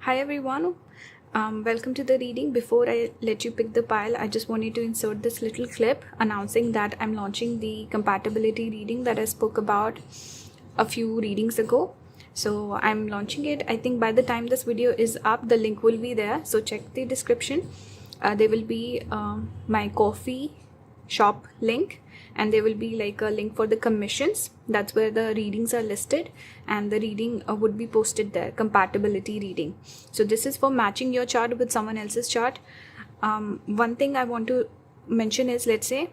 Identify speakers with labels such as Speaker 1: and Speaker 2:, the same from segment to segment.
Speaker 1: Hi everyone, welcome to the reading. Before I let you pick the pile, I just wanted to insert this little clip announcing that I'm launching the compatibility reading that I spoke about a few readings ago. So I'm launching it. I think by the time this video is up, the link will be there. So check the description. There will be my coffee shop link, and there will be like a link for the commissions. That's where the readings are listed, and the reading would be posted there, compatibility reading. So this is for matching your chart with someone else's chart. One thing I want to mention is, let's say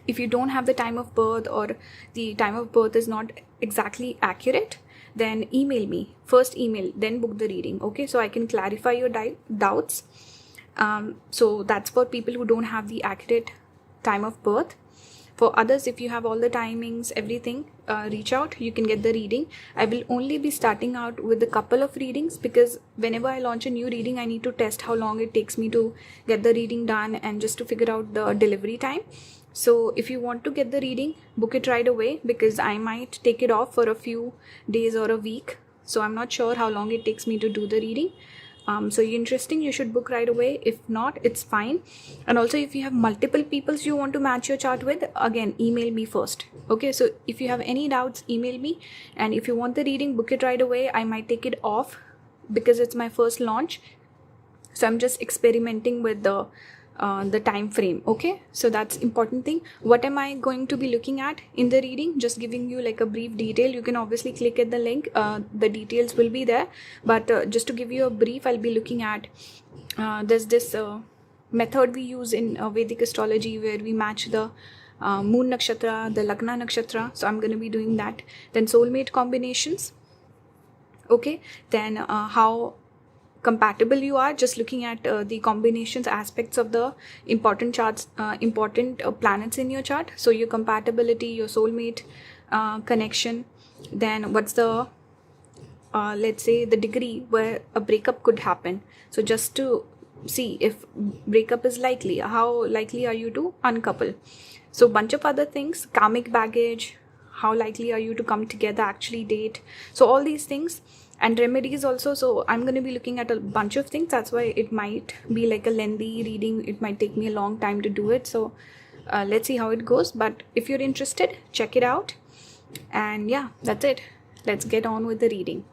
Speaker 1: if you don't have the time of birth, or the time of birth is not exactly accurate, then email me first, email then book the reading. Okay, so I can clarify your doubts. So that's for people who don't have the accurate time of birth. For others, if you have all the timings, everything, reach out, you can get the reading. I will only be starting out with a couple of readings, because whenever I launch a new reading, I need to test how long it takes me to get the reading done, and just to figure out the delivery time. So if you want to get the reading, book it right away, because I might take it off for a few days or a week. So I'm not sure how long it takes me to do the reading. So you're interested, you should book right away. If not, it's fine. And also, if you have multiple people you want to match your chart with, again, email me first. Okay, so if you have any doubts, email me. And if you want the reading, book it right away. I might take it off because it's my first launch, so I'm just experimenting with the time frame. Okay, so that's important thing. What am I going to be looking at in the reading? Just giving you like a brief detail. You can obviously click at the link, the details will be there, but just to give you a brief, I'll be looking at there's this method we use in Vedic astrology, where we match the moon nakshatra, the lagna nakshatra. So I'm going to be doing that. Then soulmate combinations. Okay, then how compatible you are, just looking at the combinations, aspects of the important charts, important planets in your chart. So your compatibility, your soulmate connection. Then what's the let's say the degree where a breakup could happen. So just to see if breakup is likely, how likely are you to uncouple. So bunch of other things, karmic baggage, how likely are you to come together, actually date. So all these things, and remedies also. So I'm going to be looking at a bunch of things. That's why it might be like a lengthy reading. It might take me a long time to do it. So let's see how it goes. But if you're interested, check it out. And yeah, that's it. Let's get on with the reading.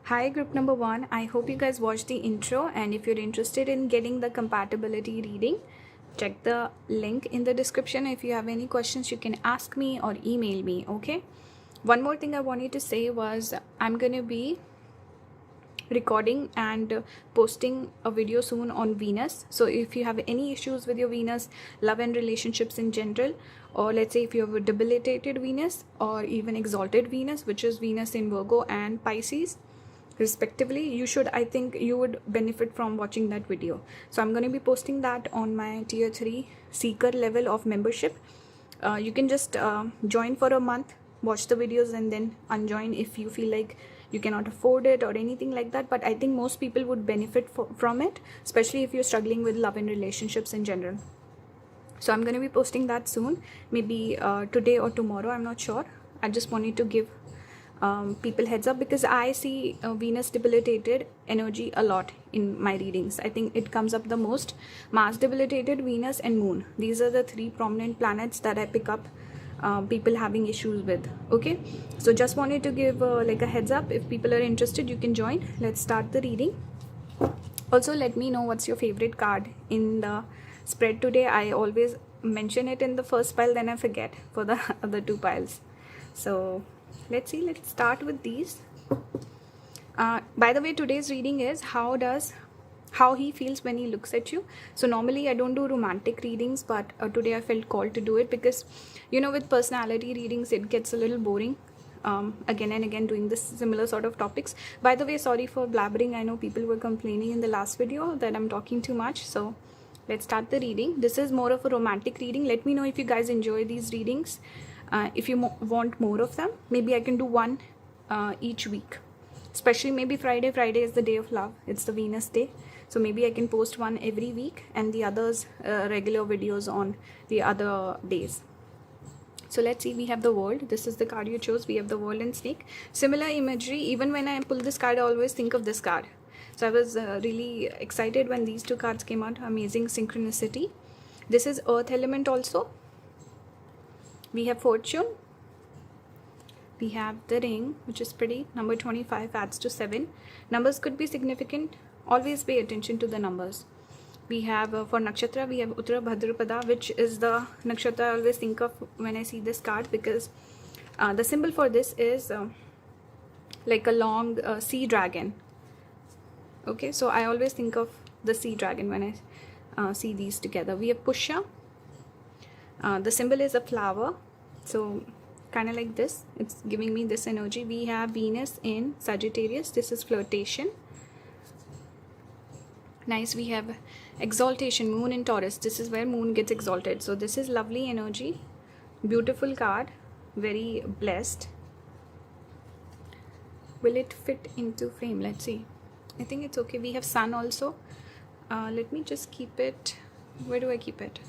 Speaker 1: Hi group number 1, I hope you guys watched the intro, and if you're interested in getting the compatibility reading, check the link in the description. If you have any questions, you can ask me or email me. Okay, one more thing I wanted to say was, I'm gonna be recording and posting a video soon on Venus. So if you have any issues with your Venus, love and relationships in general, or let's say if you have a debilitated Venus or even exalted Venus, which is Venus in Virgo and Pisces respectively, I think you would benefit from watching that video. So I'm going to be posting that on my tier 3 seeker level of membership. You can just join for a month watch the videos and then unjoin if you feel like you cannot afford it or anything like that. But I think most people would benefit from it, especially if you're struggling with love and relationships in general. So I'm going to be posting that soon, maybe today or tomorrow, I'm not sure. I just wanted to give people heads up, because I see Venus debilitated energy a lot in my readings. I think it comes up the most. Mars debilitated, Venus and Moon, these are the three prominent planets that I pick up people having issues with. Okay, so just wanted to give like a heads up. If people are interested, you can join. Let's start the reading. Also, let me know what's your favorite card in the spread today. I always mention it in the first pile, then I forget for the other two piles. So let's see, let's start with these. By the way, today's reading is how he feels when he looks at you. So normally I don't do romantic readings, but today I felt called to do it, because with personality readings it gets a little boring again and again doing this similar sort of topics. By the way, sorry for blabbering. I know people were complaining in the last video that I'm talking too much. So let's start the reading. This is more of a romantic reading. Let me know if you guys enjoy these readings. If you want more of them, maybe I can do one each week, especially maybe Friday. Friday is the day of love, it's the Venus day, so maybe I can post one every week and the others regular videos on the other days. So let's see, we have the World. This is the card you chose. We have the World and Snake. Similar imagery. Even when I pull this card, I always think of this card. So I was really excited when these two cards came out. Amazing synchronicity. This is Earth element also. We have Fortune. We have the Ring, which is pretty. Number 25 adds to 7. Numbers could be significant. Always pay attention to the numbers. We have for Nakshatra, we have Uttara Bhadrapada, which is the Nakshatra I always think of when I see this card, because the symbol for this is like a long sea dragon. Okay, so I always think of the sea dragon when I see these together. We have Pusha. The symbol is a flower, so kind of like this, it's giving me this energy. We have Venus in Sagittarius. This is flirtation. Nice. We have exaltation, Moon in Taurus. This is where Moon gets exalted, so this is lovely energy. Beautiful card, very blessed. Will it fit into frame? Let's see. I think it's okay. We have Sun also. Let me just keep it. Where do I keep it?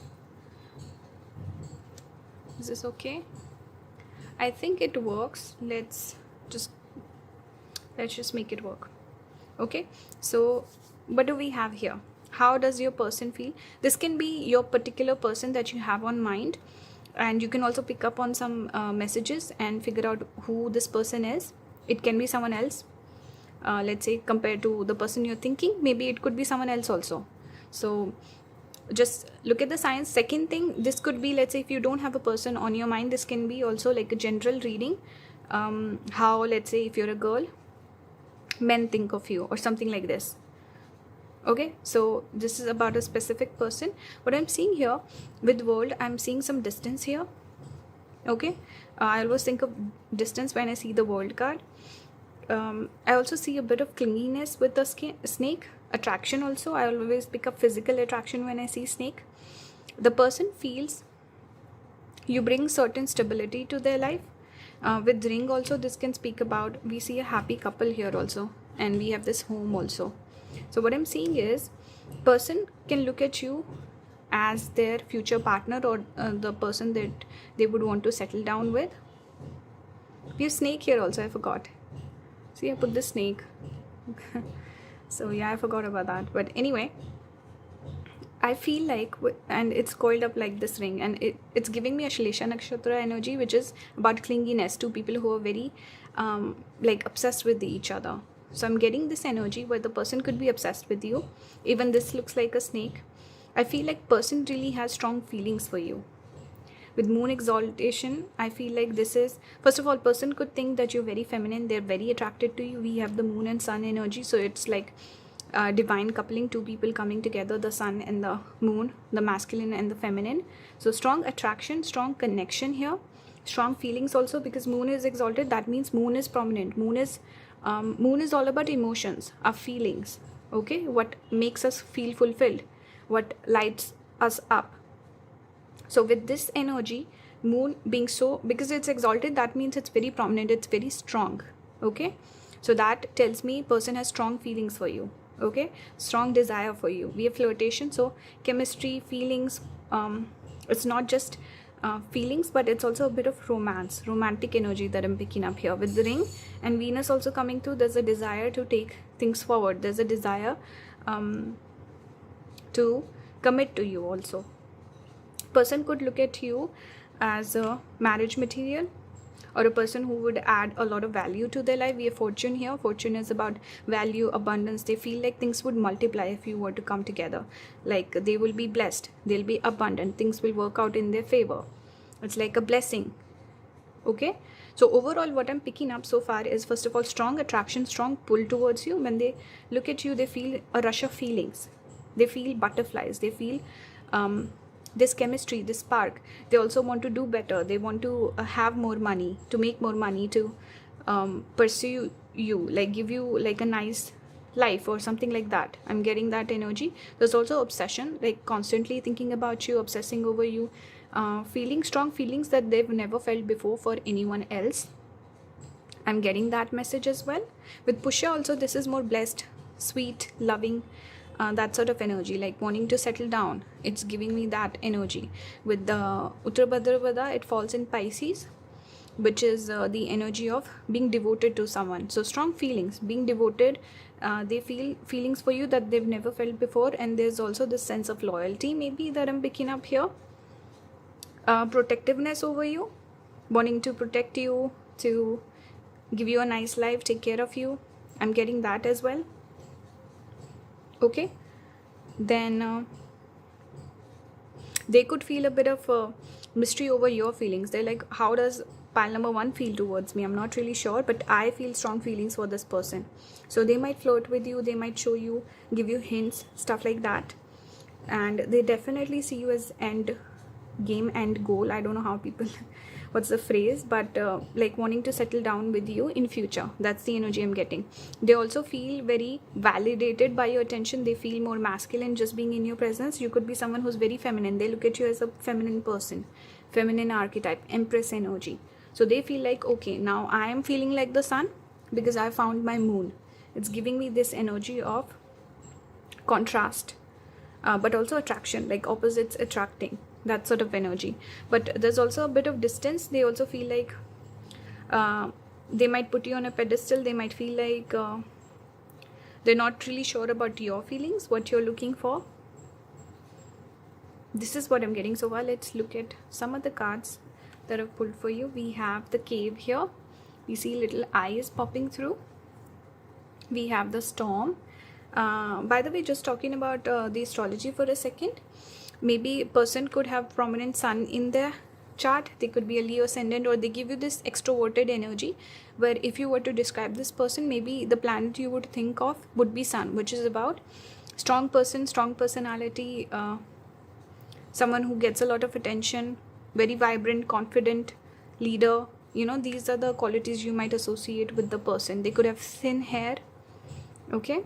Speaker 1: Is this okay? I think it works. Let's just make it work. Okay, so what do we have here? How does your person feel? This can be your particular person that you have on mind, and you can also pick up on some messages and figure out who this person is. It can be someone else, let's say, compared to the person you're thinking. Maybe it could be someone else also. So just look at the signs. Second thing, this could be, let's say, if you don't have a person on your mind, this can be also like a general reading. How, let's say, if you're a girl, men think of you or something like this. Okay, so this is about a specific person. What I'm seeing here with World, I'm seeing some distance here. Okay, I always think of distance when I see the World card. I also see a bit of clinginess with the snake. Attraction also, I always pick up physical attraction when I see snake. The person feels you bring certain stability to their life. With Ring also, this can speak about, we see a happy couple here also, and we have this home also. So what I'm seeing is, person can look at you as their future partner, or the person that they would want to settle down with. We have snake here also, I forgot. See, I put the snake. So yeah, I forgot about that. But anyway, I feel like, and it's coiled up like this ring, and it's giving me a Shlesha Nakshatra energy, which is about clinginess, two people who are very like obsessed with each other. So I'm getting this energy where the person could be obsessed with you. Even this looks like a snake. I feel like person really has strong feelings for you. With Moon exaltation, I feel like this is, first of all, person could think that you're very feminine, they're very attracted to you. We have the Moon and Sun energy, so it's like divine coupling, two people coming together, the Sun and the Moon, the masculine and the feminine. So strong attraction, strong connection here, strong feelings also, because Moon is exalted. That means Moon is prominent. Moon is all about emotions, our feelings. Okay, what makes us feel fulfilled, what lights us up. So with this energy, Moon being so, because it's exalted, that means it's very prominent, it's very strong. Okay, so that tells me person has strong feelings for you. Okay, strong desire for you. We have flirtation, so chemistry, feelings, it's not just feelings, but it's also a bit of romance, romantic energy that I'm picking up here with the ring and Venus also coming through. There's a desire to take things forward. There's a desire to commit to you also. Person could look at you as a marriage material, or a person who would add a lot of value to their life. We have fortune here. Fortune is about value, abundance. They feel like things would multiply if you were to come together. Like they will be blessed, they'll be abundant, things will work out in their favor. It's like a blessing. Okay, so overall what I'm picking up so far is, first of all, strong attraction, strong pull towards you. When they look at you, they feel a rush of feelings, they feel butterflies, they feel this chemistry, this spark. They also want to do better, they want to have more money, to make more money, to pursue you, like give you like a nice life or something like that. I'm getting that energy. There's also obsession, like constantly thinking about you, obsessing over you, feeling strong feelings that they've never felt before for anyone else. I'm getting that message as well. With Pusha also, this is more blessed, sweet, loving, that sort of energy, like wanting to settle down. It's giving me that energy. With the Uttarabhadrapada, it falls in Pisces, which is the energy of being devoted to someone. So strong feelings, being devoted. They feel feelings for you that they've never felt before, and there's also this sense of loyalty maybe that I'm picking up here. Protectiveness over you, wanting to protect you, to give you a nice life, take care of you. I'm getting that as well. Okay, then they could feel a bit of mystery over your feelings. They're like, how does pile number 1 feel towards me? I'm not really sure, but I feel strong feelings for this person. So they might flirt with you, they might show you, give you hints, stuff like that. And they definitely see you as end game, end goal. I don't know how people what's the phrase, but like wanting to settle down with you in future. That's the energy I'm getting. They also feel very validated by your attention. They feel more masculine just being in your presence. You could be someone who's very feminine. They look at you as a feminine person, feminine archetype, empress energy. So they feel like, okay, now I am feeling like the sun because I found my moon. It's giving me this energy of contrast, but also attraction, like opposites attracting, that sort of energy. But there's also a bit of distance. They also feel like they might put you on a pedestal. They might feel like they're not really sure about your feelings, what you're looking for. This is what I'm getting so far. Let's look at some of the cards that I've pulled for you. We have the cave here. We see little eyes popping through. We have the storm. By the way, just talking about the astrology for a second, maybe a person could have prominent sun in their chart. They could be a Leo ascendant, or they give you this extroverted energy, where if you were to describe this person, maybe the planet you would think of would be sun, which is about strong person, strong personality, someone who gets a lot of attention, very vibrant, confident leader. You know, these are the qualities you might associate with the person. They could have thin hair. Okay,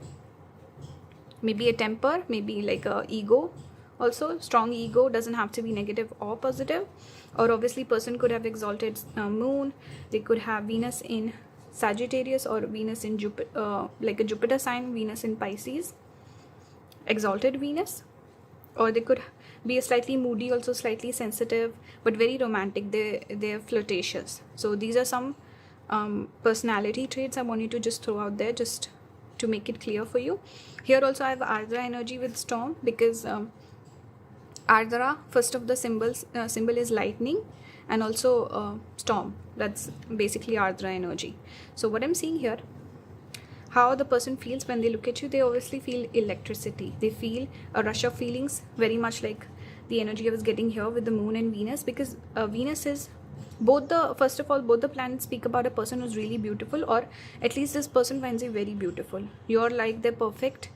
Speaker 1: maybe a temper, maybe like a ego. Also, strong ego, doesn't have to be negative or positive. Or obviously person could have exalted moon. They could have Venus in Sagittarius, or Venus in Jupiter, like a Jupiter sign, Venus in Pisces, exalted Venus. Or they could be a slightly moody, also slightly sensitive, but very romantic. They're flirtatious. So these are some personality traits I want you to just throw out there, just to make it clear for you. Here also I have Ardra energy with storm, because Ardra, first of the symbol is lightning, and also storm. That's basically Ardra energy. So what I'm seeing here, how the person feels when they look at you, they obviously feel electricity. They feel a rush of feelings, very much like the energy I was getting here with the moon and Venus, because Venus is first of all, both the planets speak about a person who's really beautiful, or at least this person finds you very beautiful. You're like the perfect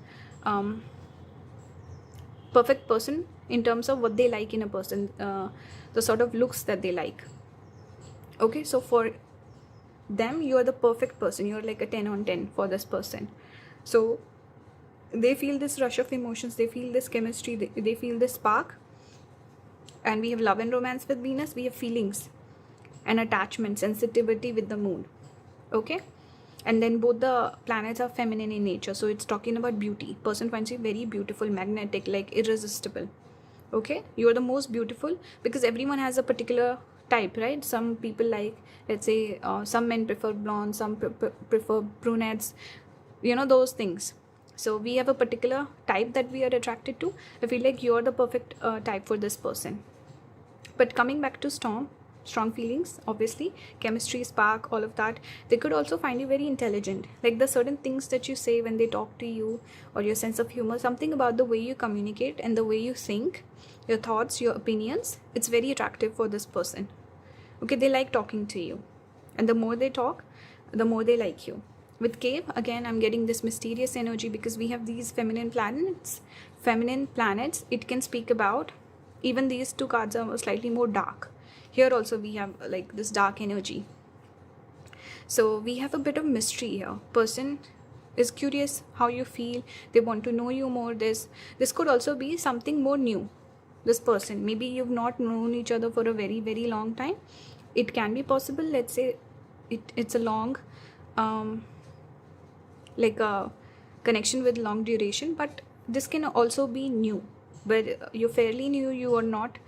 Speaker 1: person in terms of what they like in a person, the sort of looks that they like. Okay, so for them, you're the perfect person. You're like a 10 on 10 for this person. So they feel this rush of emotions, they feel this chemistry, they feel this spark, And we have love and romance with Venus. We have feelings and attachment, sensitivity with the moon. Okay, and then both the planets are feminine in nature, so it's talking about beauty. Person finds you very beautiful, magnetic, like irresistible. Okay, you are the most beautiful, because everyone has a particular type, right? Some people like, let's say, some men prefer blonde, some prefer brunettes, you know, those things. So we have a particular type that we are attracted to. I feel like you're the perfect type for this person. But coming back to strong feelings, obviously, chemistry, spark, all of that. They could also find you very intelligent, like the certain things that you say when they talk to you, or your sense of humor, something about the way you communicate and the way you think, your thoughts, your opinions, it's very attractive for this person. Okay, they like talking to you, and the more they talk, the more they like you. With cave, again, I'm getting this mysterious energy, because we have these feminine planets. It can speak about, even these two cards are slightly more dark. Here also we have like this dark energy. So we have a bit of mystery here. Person is curious how you feel. They want to know you more. This could also be something more new. This person, maybe you've not known each other for a very, very long time. It can be possible. Let's say it's a long, like a connection with long duration, but this can also be new, where you're fairly new, you are not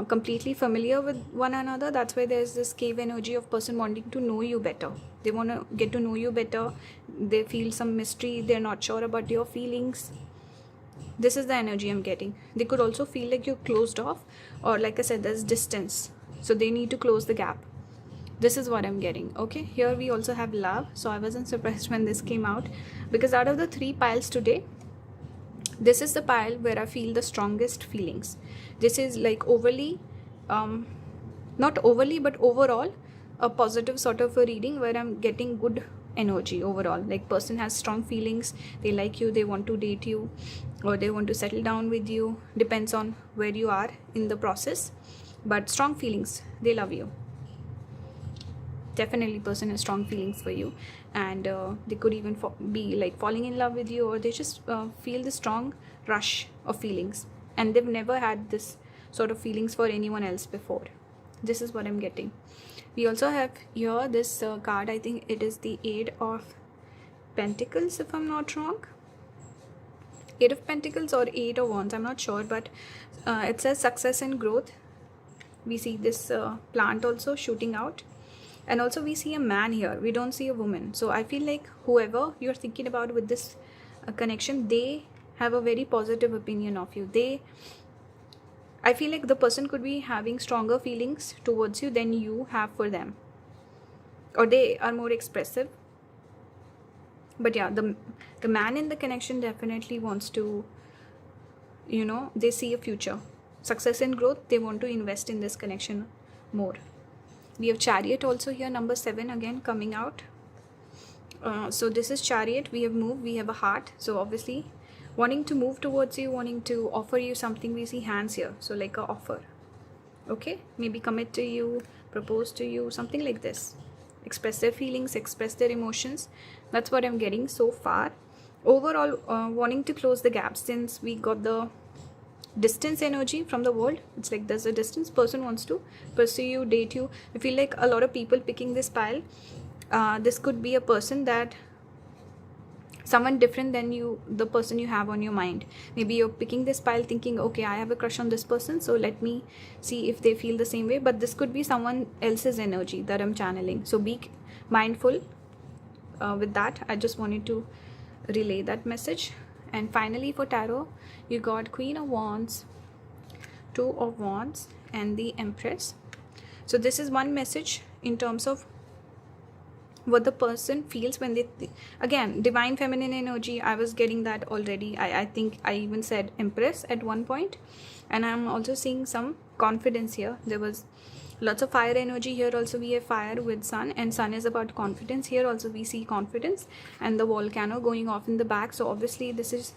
Speaker 1: completely familiar with one another. That's why there's this cave energy of person wanting to know you better. They want to get to know you better. They feel some mystery. They're not sure about your feelings. This is the energy I'm getting. They could also feel like you're closed off, or like I said, there's distance, so they need to close the gap. This is what I'm getting. Okay, here we also have love. So I wasn't surprised when this came out, because out of the 3 piles today, this is the pile where I feel the strongest feelings. This is like overly, not overly, but overall a positive sort of a reading, where I'm getting good energy overall. Like person has strong feelings, they like you, they want to date you, or they want to settle down with you. Depends on where you are in the process, but strong feelings, they love you. Definitely person has strong feelings for you, and they could even be like falling in love with you, or they just feel the strong rush of feelings, and they've never had this sort of feelings for anyone else before. This is what I'm getting. We also have here this card. I think it is the 8 of Pentacles, if I'm not wrong. 8 of Pentacles or 8 of Wands, I'm not sure, but it says success and growth. We see this plant also shooting out. And also we see a man here. We don't see a woman. So I feel like whoever you're thinking about with this connection, they have a very positive opinion of you. I feel like the person could be having stronger feelings towards you than you have for them. Or they are more expressive. But yeah, the man in the connection definitely wants to, you know, they see a future. Success and growth, they want to invest in this connection more. We have Chariot also here, number 7 again coming out. So this is Chariot. We have moved, we have a heart. So obviously wanting to move towards you, wanting to offer you something. We see hands here, so like a offer. Okay, maybe commit to you, propose to you, something like this. Express their feelings, express their emotions. That's what I'm getting so far. Overall, wanting to close the gap, since we got the distance energy from the world. It's like there's a distance. Person wants to pursue you, date you. I feel like a lot of people picking this pile, this could be a person that someone different than you, the person you have on your mind. Maybe you're picking this pile thinking, okay, I have a crush on this person, so let me see if they feel the same way. But this could be someone else's energy that I'm channeling, so be mindful with that. I just wanted to relay that message. And finally for tarot, you got Queen of Wands, 2 of Wands, and the Empress. So this is one message in terms of what the person feels when they again, divine feminine energy. I was getting that already. I think I even said Empress at one point. And I'm also seeing some confidence here. There was lots of fire energy here. Also we have fire with sun, and sun is about confidence. Here also we see confidence and the volcano going off in the back. So obviously this is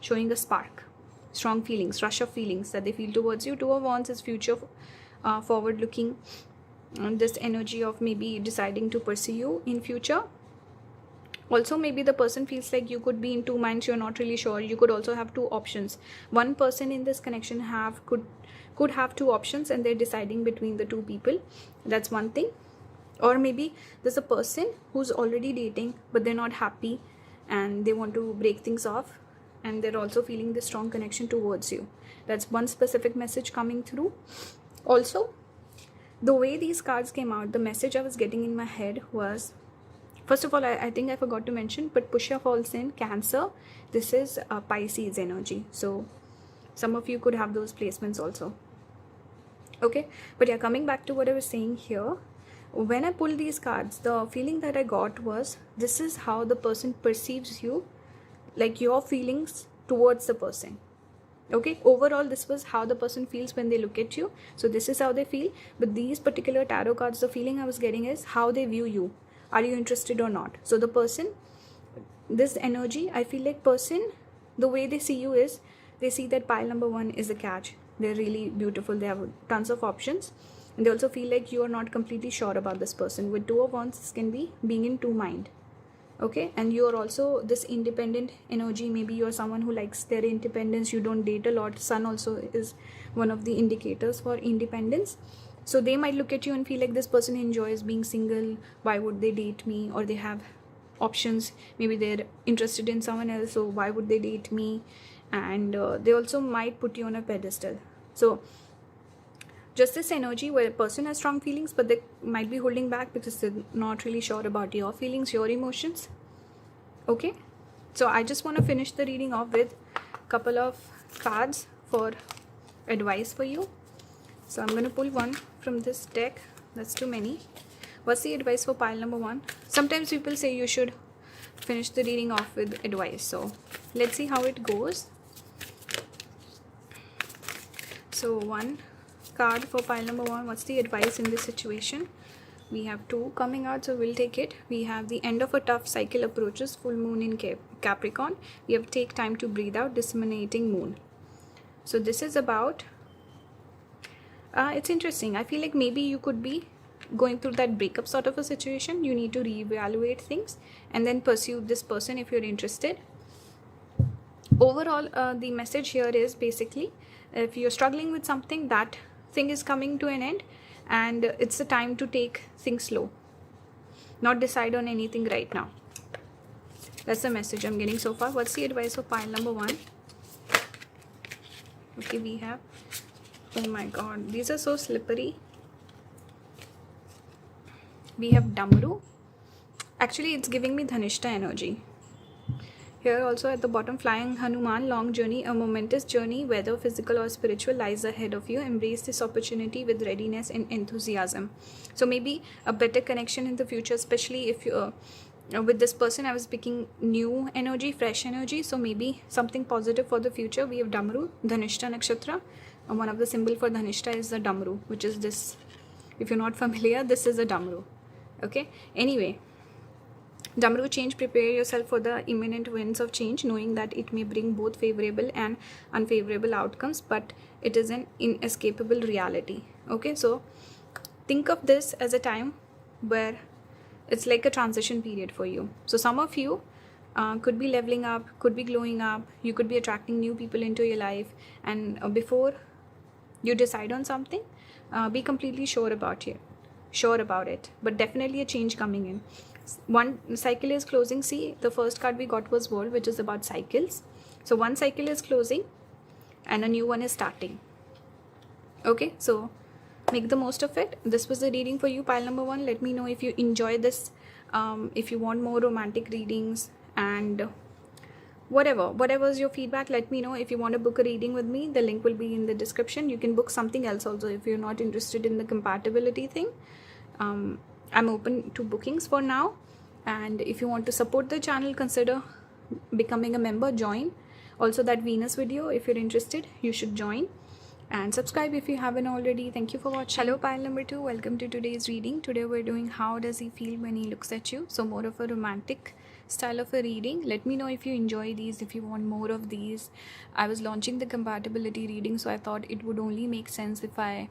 Speaker 1: showing a spark, strong feelings, rush of feelings that they feel towards you. 2 of Wands is future forward looking, this energy of maybe deciding to pursue you in future. Also, maybe the person feels like you could be in two minds, you're not really sure. You could also have two options. One person in this connection could have two options and they're deciding between the two people. That's one thing. Or maybe there's a person who's already dating but they're not happy and they want to break things off, and they're also feeling this strong connection towards you. That's one specific message coming through. Also, the way these cards came out, the message I was getting in my head was, first of all, I think I forgot to mention, but Pushya falls in Cancer. This is a Pisces energy. So some of you could have those placements also. Okay, but yeah, coming back to what I was saying here, when I pulled these cards, the feeling that I got was, this is how the person perceives you, like your feelings towards the person. Okay, overall this was how the person feels when they look at you. So this is how they feel. But these particular tarot cards, the feeling I was getting is how they view you. Are you interested or not? So the person, this energy, I feel like person, the way they see you is, they see that pile number 1 is a catch. They're really beautiful. They have tons of options. And they also feel like you are not completely sure about this person. With 2 of Wands, this can be being in two mind. Okay, and you are also this independent energy. Maybe you are someone who likes their independence. You don't date a lot. Sun also is one of the indicators for independence. So they might look at you and feel like this person enjoys being single. Why would they date me? Or they have options. Maybe they're interested in someone else. So why would they date me? And they also might put you on a pedestal. So just this energy where a person has strong feelings, but they might be holding back because they're not really sure about your feelings, your emotions. Okay, so I just want to finish the reading off with a couple of cards for advice for you. So I'm going to pull one from this deck. That's too many. What's the advice for pile number 1? Sometimes people say you should finish the reading off with advice. So let's see how it goes. So one card for pile number 1. What's the advice in this situation? We have 2 coming out, so we'll take it. We have the end of a tough cycle approaches, full moon in Capricorn. We have take time to breathe out, disseminating moon. So this is about, it's interesting. I feel like maybe you could be going through that breakup sort of a situation. You need to reevaluate things and then pursue this person if you're interested. Overall, the message here is basically, if you're struggling with something, that thing is coming to an end and it's the time to take things slow, not decide on anything right now. That's the message I'm getting so far. What's the advice for pile number 1? Okay, we have, oh my god, these are so slippery. We have Damru. Actually, it's giving me Dhanishta energy. Here also at the bottom, flying Hanuman, long journey, a momentous journey, whether physical or spiritual, lies ahead of you. Embrace this opportunity with readiness and enthusiasm. So maybe a better connection in the future, especially if you with this person, I was picking new energy, fresh energy. So maybe something positive for the future. We have Damru, Dhanishta Nakshatra. One of the symbol for Dhanishta is the Damru, which is this. If you're not familiar, this is a Damru. Okay. Anyway, Damru change, prepare yourself for the imminent winds of change, knowing that it may bring both favorable and unfavorable outcomes, but it is an inescapable reality. Okay, so think of this as a time where it's like a transition period for you. So some of you could be leveling up, could be glowing up, you could be attracting new people into your life, and before you decide on something, be completely sure about it, but definitely a change coming in. One cycle is closing. See, the first card we got was World, which is about cycles. So one cycle is closing and a new one is starting. Okay, so make the most of it. This was the reading for you, pile number 1. Let me know if you enjoy this, if you want more romantic readings, and whatever's your feedback. Let me know. If you want to book a reading with me, the link will be in the description. You can book something else also if you're not interested in the compatibility thing. I'm open to bookings for now, and if you want to support the channel, consider becoming a member. Join also that Venus video. If you're interested, you should join, and subscribe if you haven't already. Thank you for watching. Hello, pile number 2. Welcome to today's reading. Today we're doing how does he feel when he looks at you. So more of a romantic style of a reading. Let me know if you enjoy these, if you want more of these. I was launching the compatibility reading, so I thought it would only make sense if I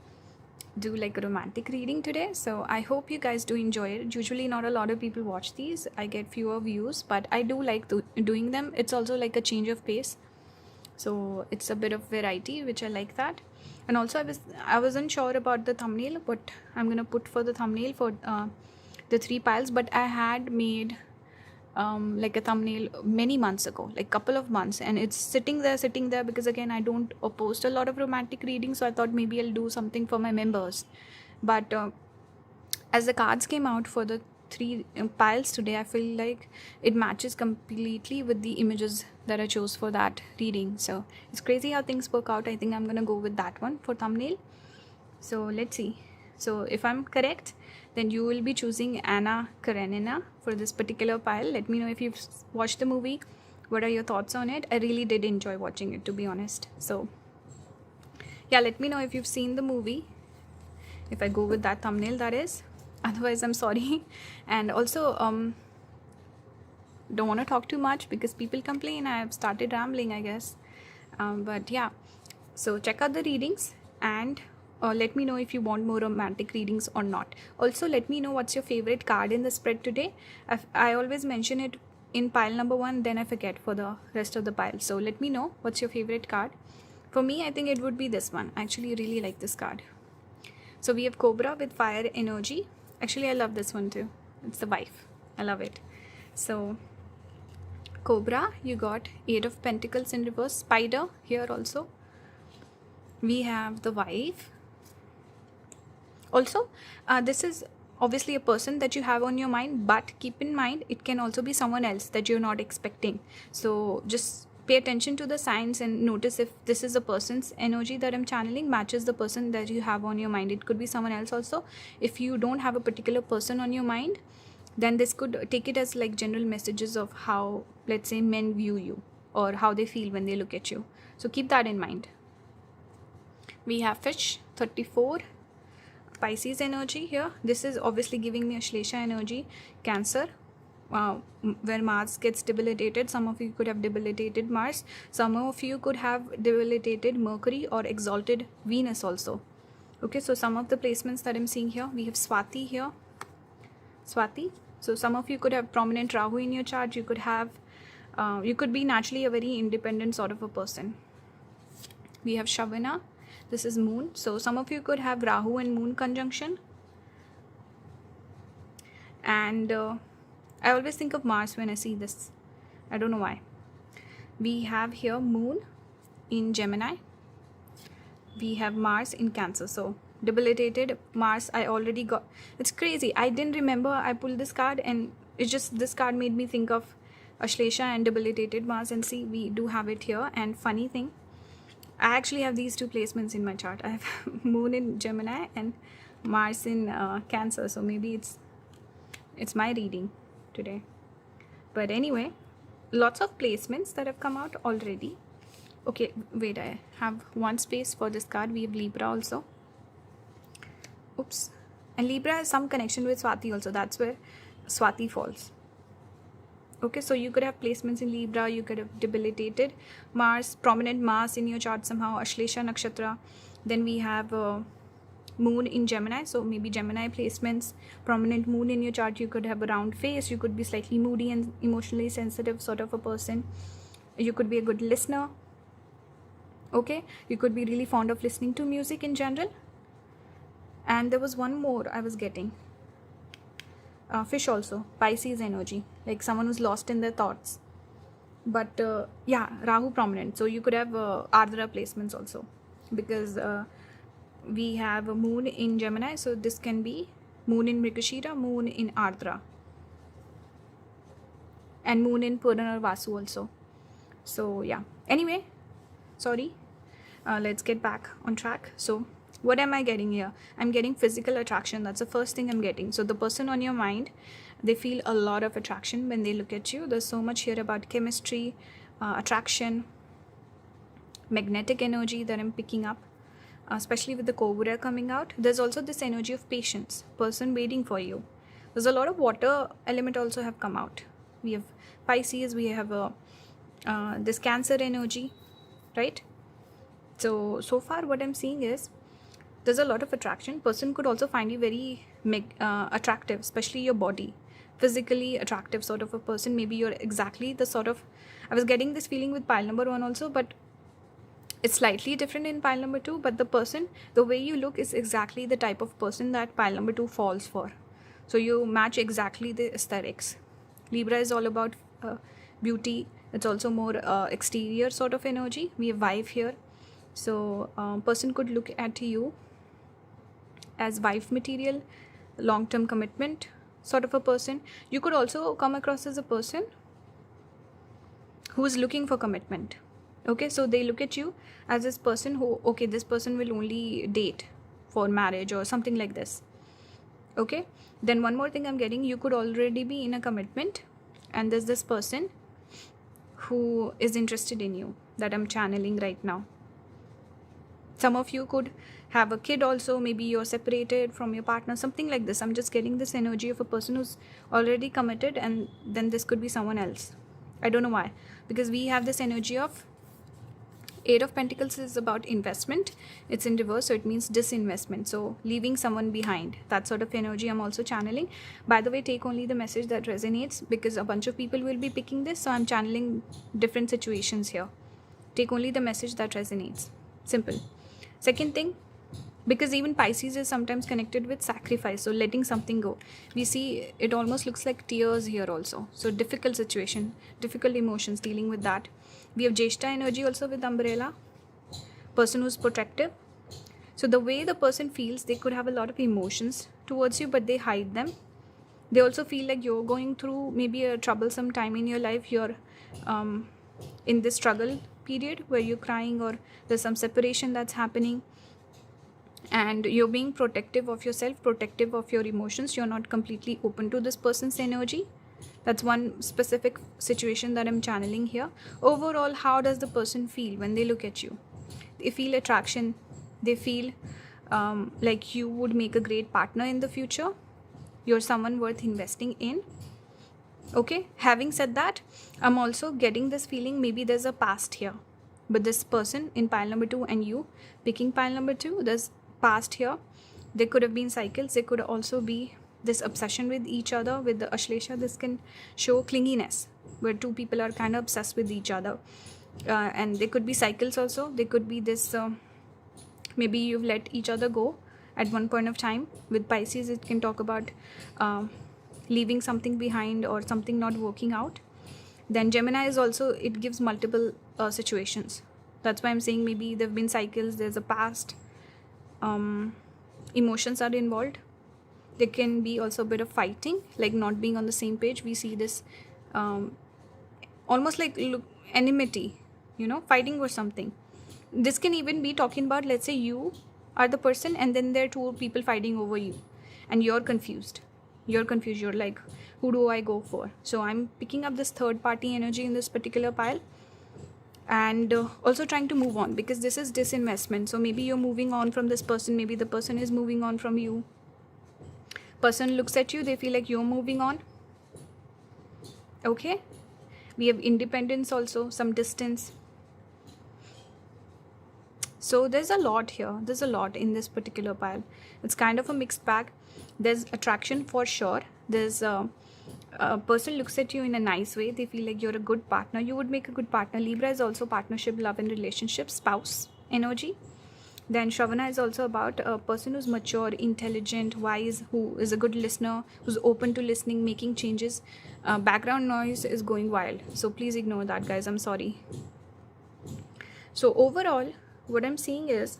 Speaker 1: do like a romantic reading today. So I hope you guys do enjoy it. Usually not a lot of people watch these. I get fewer views, but I do like doing them. It's also like a change of pace. So it's a bit of variety, which I like that. And also I wasn't sure about the thumbnail, what I'm gonna put for the thumbnail for the 3 piles, but I had made like a thumbnail many months ago, like couple of months, and it's sitting there because again I don't post a lot of romantic readings, so I thought maybe I'll do something for my members. But as the cards came out for the 3 piles today, I feel like it matches completely with the images that I chose for that reading. So it's crazy how things work out. I think I'm gonna go with that one for thumbnail. So let's see. So if I'm correct, then you will be choosing Anna Karenina for this particular pile. Let me know if you've watched the movie. What are your thoughts on it? I really did enjoy watching it, to be honest. So yeah, let me know if you've seen the movie, if I go with that thumbnail, that is. Otherwise, I'm sorry. And also don't want to talk too much because people complain I've started rambling, I guess. But yeah, so check out the readings and let me know if you want more romantic readings or not. Also, let me know what's your favorite card in the spread today. I always mention it in pile number 1, then I forget for the rest of the pile. So let me know what's your favorite card. For me, I think it would be this one. I actually really like this card. So we have Cobra with fire energy. Actually, I love this one too. It's the wife. I love it. So Cobra, you got 8 of Pentacles in reverse. Spider here also. We have the wife. Also, this is obviously a person that you have on your mind, but keep in mind it can also be someone else that you're not expecting. So just pay attention to the signs and notice if this is a person's energy that I'm channeling matches the person that you have on your mind. It could be someone else also. If you don't have a particular person on your mind, then this could take it as like general messages of how, let's say, men view you or how they feel when they look at you. So keep that in mind. We have Fish, 34. Pisces energy here. This is obviously giving me Ashlesha energy. Cancer, where Mars gets debilitated. Some of you could have debilitated Mars. Some of you could have debilitated Mercury or exalted Venus also. Okay, so some of the placements that I'm seeing here, we have Swati here. Swati. So some of you could have prominent Rahu in your chart. You could have, you could be naturally a very independent sort of a person. We have Shavana. This is Moon. So some of you could have Rahu and Moon conjunction. And I always think of Mars when I see this. I don't know why. We have here Moon in Gemini. We have Mars in Cancer. So debilitated Mars, I already got. It's crazy. I didn't remember I pulled this card, and it's just this card made me think of Ashlesha and debilitated Mars. And see, we do have it here. And funny thing, I actually have these 2 placements in my chart. I have Moon in Gemini and Mars in Cancer. So maybe it's my reading today. But anyway, lots of placements that have come out already. Okay, wait, I have 1 space for this card. We have Libra also. Oops. And Libra has some connection with Swati also. That's where Swati falls. Okay, so you could have placements in Libra, you could have debilitated Mars, prominent Mars in your chart somehow, Ashlesha Nakshatra. Then we have Moon in Gemini, so maybe Gemini placements, prominent Moon in your chart. You could have a round face, you could be slightly moody and emotionally sensitive sort of a person. You could be a good listener. Okay, you could be really fond of listening to music in general. And there was one more I was getting. Fish also, Pisces energy, like someone who's lost in their thoughts. But yeah, Rahu prominent. So you could have Ardra placements also, because we have a Moon in Gemini. So this can be Moon in Mrigashira, Moon in Ardra, and Moon in Purnarvasu also. So yeah, anyway, sorry, let's get back on track. So what am I getting here? I'm getting physical attraction. That's the first thing I'm getting. So the person on your mind, they feel a lot of attraction when they look at you. There's so much here about chemistry, attraction, magnetic energy that I'm picking up, especially with the Cobra coming out. There's also this energy of patience, person waiting for you. There's a lot of water element also have come out. We have Pisces, we have this Cancer energy, right? So far what I'm seeing is there's a lot of attraction. Person could also find you very attractive, especially your body, physically attractive sort of a person. Maybe you're exactly the sort of, I was getting this feeling with pile number 1 also, but it's slightly different in pile number 2. But the person, the way you look is exactly the type of person that pile number 2 falls for. So you match exactly the aesthetics. Libra is all about beauty. It's also more exterior sort of energy. We have wife here. So person could look at you as wife material, long-term commitment sort of a person. You could also come across as a person who is looking for commitment. Okay, so they look at you as this person who, okay, this person will only date for marriage or something like this. Okay, then one more thing I'm getting, you could already be in a commitment and there's this person who is interested in you that I'm channeling right now. Some of you could have a kid also, maybe you're separated from your partner, something like this. I'm just getting this energy of a person who's already committed, and then this could be someone else. I don't know why, because we have this energy of 8 of Pentacles is about investment. It's in reverse, so it means disinvestment. So leaving someone behind, that sort of energy I'm also channeling. By the way, take only the message that resonates, because a bunch of people will be picking this, so I'm channeling different situations here. Take only the message that resonates. Simple. Second thing, because even Pisces is sometimes connected with sacrifice, so letting something go. We see it almost looks like tears here also. So difficult situation, difficult emotions, dealing with that. We have Jeshta energy also with umbrella, person who's protective. So the way the person feels, they could have a lot of emotions towards you, but they hide them. They also feel like you're going through maybe a troublesome time in your life. You're in this struggle period where you're crying, or there's some separation that's happening, and you're being protective of yourself, protective of your emotions. You're not completely open to this person's energy. That's one specific situation that I'm channeling here. Overall, how does the person feel when they look at you? They feel attraction. They feel like you would make a great partner in the future. You're someone worth investing in. Okay, having said that, I'm also getting this feeling maybe there's a past here. But this person in pile number 2 and you picking pile number 2, there's past here. There could have been cycles. There could also be this obsession with each other. With the Ashlesha, this can show clinginess, where two people are kind of obsessed with each other. And there could be cycles also. There could be this, maybe you've let each other go at one point of time. With Pisces, it can talk about leaving something behind or something not working out. Then Gemini is also, it gives multiple situations. That's why I'm saying maybe there have been cycles, there's a past, emotions are involved. There can be also a bit of fighting, like not being on the same page. We see this almost like enmity, fighting or something. This can even be talking about, let's say you are the person and then there are two people fighting over you and you're confused. You're like, who do I go for? So I'm picking up this third party energy in this particular pile, and also trying to move on, because this is disinvestment. So maybe you're moving on from this person, maybe the person is moving on from you. Person looks at you, they feel like you're moving on. Okay, we have independence also, some distance. So there's a lot here. There's a lot in this particular pile. It's kind of a mixed bag. There's attraction for sure. There's a person looks at you in a nice way. They feel like you're a good partner. You would make a good partner. Libra is also partnership, love and relationship, spouse energy. Then Shravana is also about a person who's mature, intelligent, wise, who is a good listener, who's open to listening, making changes. Background noise is going wild, so please ignore that, guys. I'm sorry. So overall, what I'm seeing is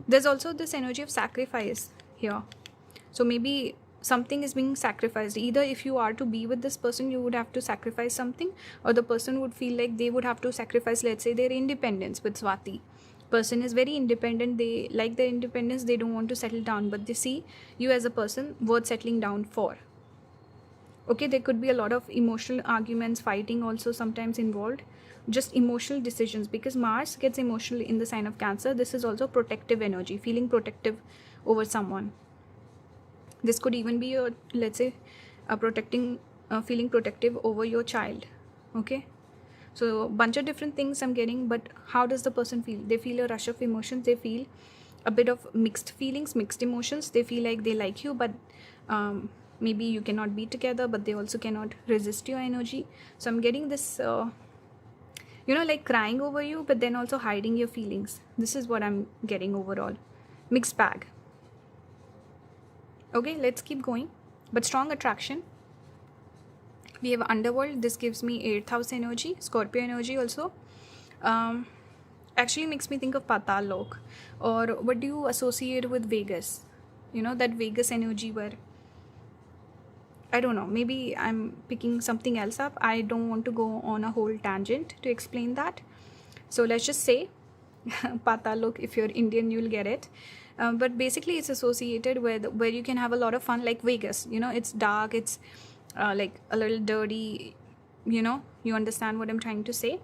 Speaker 1: there's also this energy of sacrifice here. So maybe something is being sacrificed. Either if you are to be with this person, you would have to sacrifice something, or the person would feel like they would have to sacrifice, let's say, their independence. With Swati, person is very independent. They like their independence. They don't want to settle down, but they see you as a person worth settling down for. Okay, there could be a lot of emotional arguments, fighting also sometimes involved. Just emotional decisions, because Mars gets emotional in the sign of Cancer. This is also protective energy, feeling protective over someone. This could even be your, let's say, feeling protective over your child. Okay, so a bunch of different things I'm getting. But how does the person feel? They feel a rush of emotions. They feel a bit of mixed feelings, mixed emotions. They feel like they like you, but maybe you cannot be together, but they also cannot resist your energy. So I'm getting this like crying over you, but then also hiding your feelings. This is what I'm getting overall. Mixed bag. Okay, let's keep going. But strong attraction. We have underworld. This gives me 8th house energy, Scorpio energy also. Actually makes me think of Patal Lok. Or what do you associate with Vegas? That Vegas energy where, I don't know, maybe I'm picking something else up. I don't want to go on a whole tangent to explain that. So let's just say Patal Lok. If you're Indian, you'll get it. But basically it's associated with where you can have a lot of fun, like Vegas. It's dark, it's like a little dirty, you understand what I'm trying to say.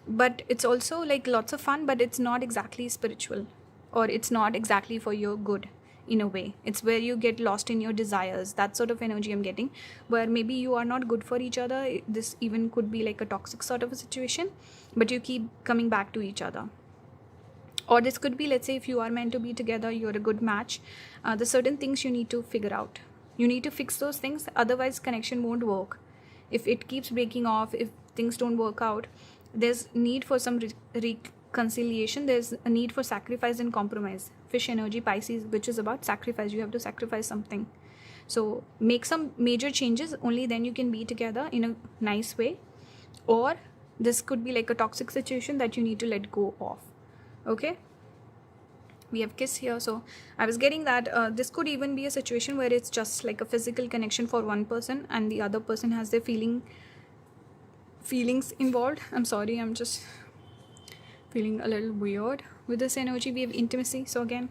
Speaker 1: But it's also like lots of fun, but it's not exactly spiritual, or it's not exactly for your good. In a way, it's where you get lost in your desires. That sort of energy I'm getting, where maybe you are not good for each other. This even could be like a toxic sort of a situation, but you keep coming back to each other. Or this could be, let's say, if you are meant to be together, you're a good match. There's certain things you need to figure out. You need to fix those things, otherwise connection won't work. If it keeps breaking off, if things don't work out, there's need for some reconciliation. There's a need for sacrifice and compromise. Fish energy, Pisces, which is about sacrifice. You have to sacrifice something. So make some major changes, only then you can be together in a nice way. Or this could be like a toxic situation that you need to let go of. Okay, we have kiss here. So I was getting that this could even be a situation where it's just like a physical connection for one person, and the other person has their feelings involved. I'm sorry, I'm just feeling a little weird with this energy. We have intimacy. So again,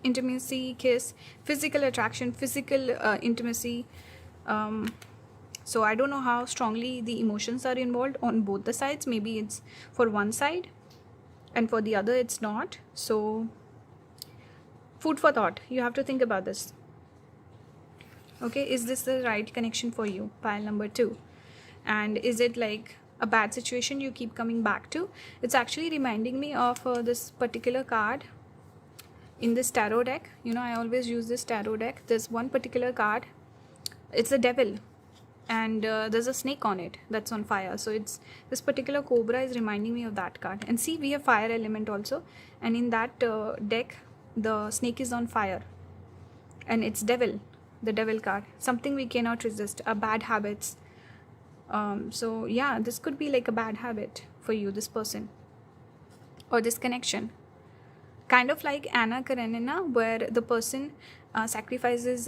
Speaker 1: intimacy, kiss, physical attraction, physical intimacy. So I don't know how strongly the emotions are involved on both the sides. Maybe it's for one side and for the other it's not. So food for thought. You have to think about this. Okay, is this the right connection for you? Pile number 2. And is it like a bad situation you keep coming back to? It's actually reminding me of this particular card in this tarot deck. I always use this tarot deck. There's one particular card. It's the devil, and there's a snake on it that's on fire. So it's this particular cobra is reminding me of that card. And see, we have fire element also, and in that deck the snake is on fire, and it's devil, the devil card. Something we cannot resist, bad habits. So yeah, this could be like a bad habit for you, this person or this connection. Kind of like Anna Karenina, where the person sacrifices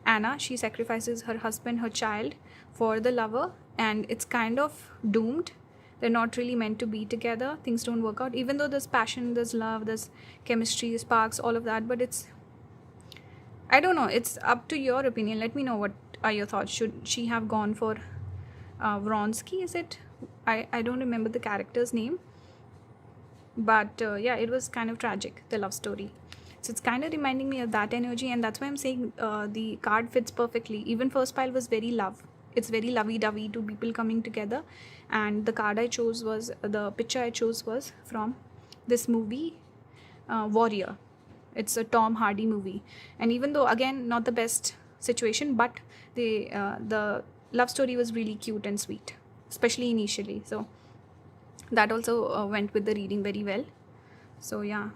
Speaker 1: Anna. She sacrifices her husband, her child, for the lover, and it's kind of doomed. They're not really meant to be together. Things don't work out, even though there's passion, there's love, there's chemistry, sparks, all of that. But it's, I don't know, it's up to your opinion. Let me know what are your thoughts. Should she have gone for Vronsky, is it? I don't remember the character's name, but yeah, it was kind of tragic, the love story. So it's kind of reminding me of that energy, and that's why I'm saying the card fits perfectly. Even first pile was very love. It's very lovey-dovey, two people coming together, and the card I chose was, the picture I chose was from this movie Warrior. It's a Tom Hardy movie, and even though again not the best situation, but the love story was really cute and sweet, especially initially. So that also went with the reading very well. So yeah,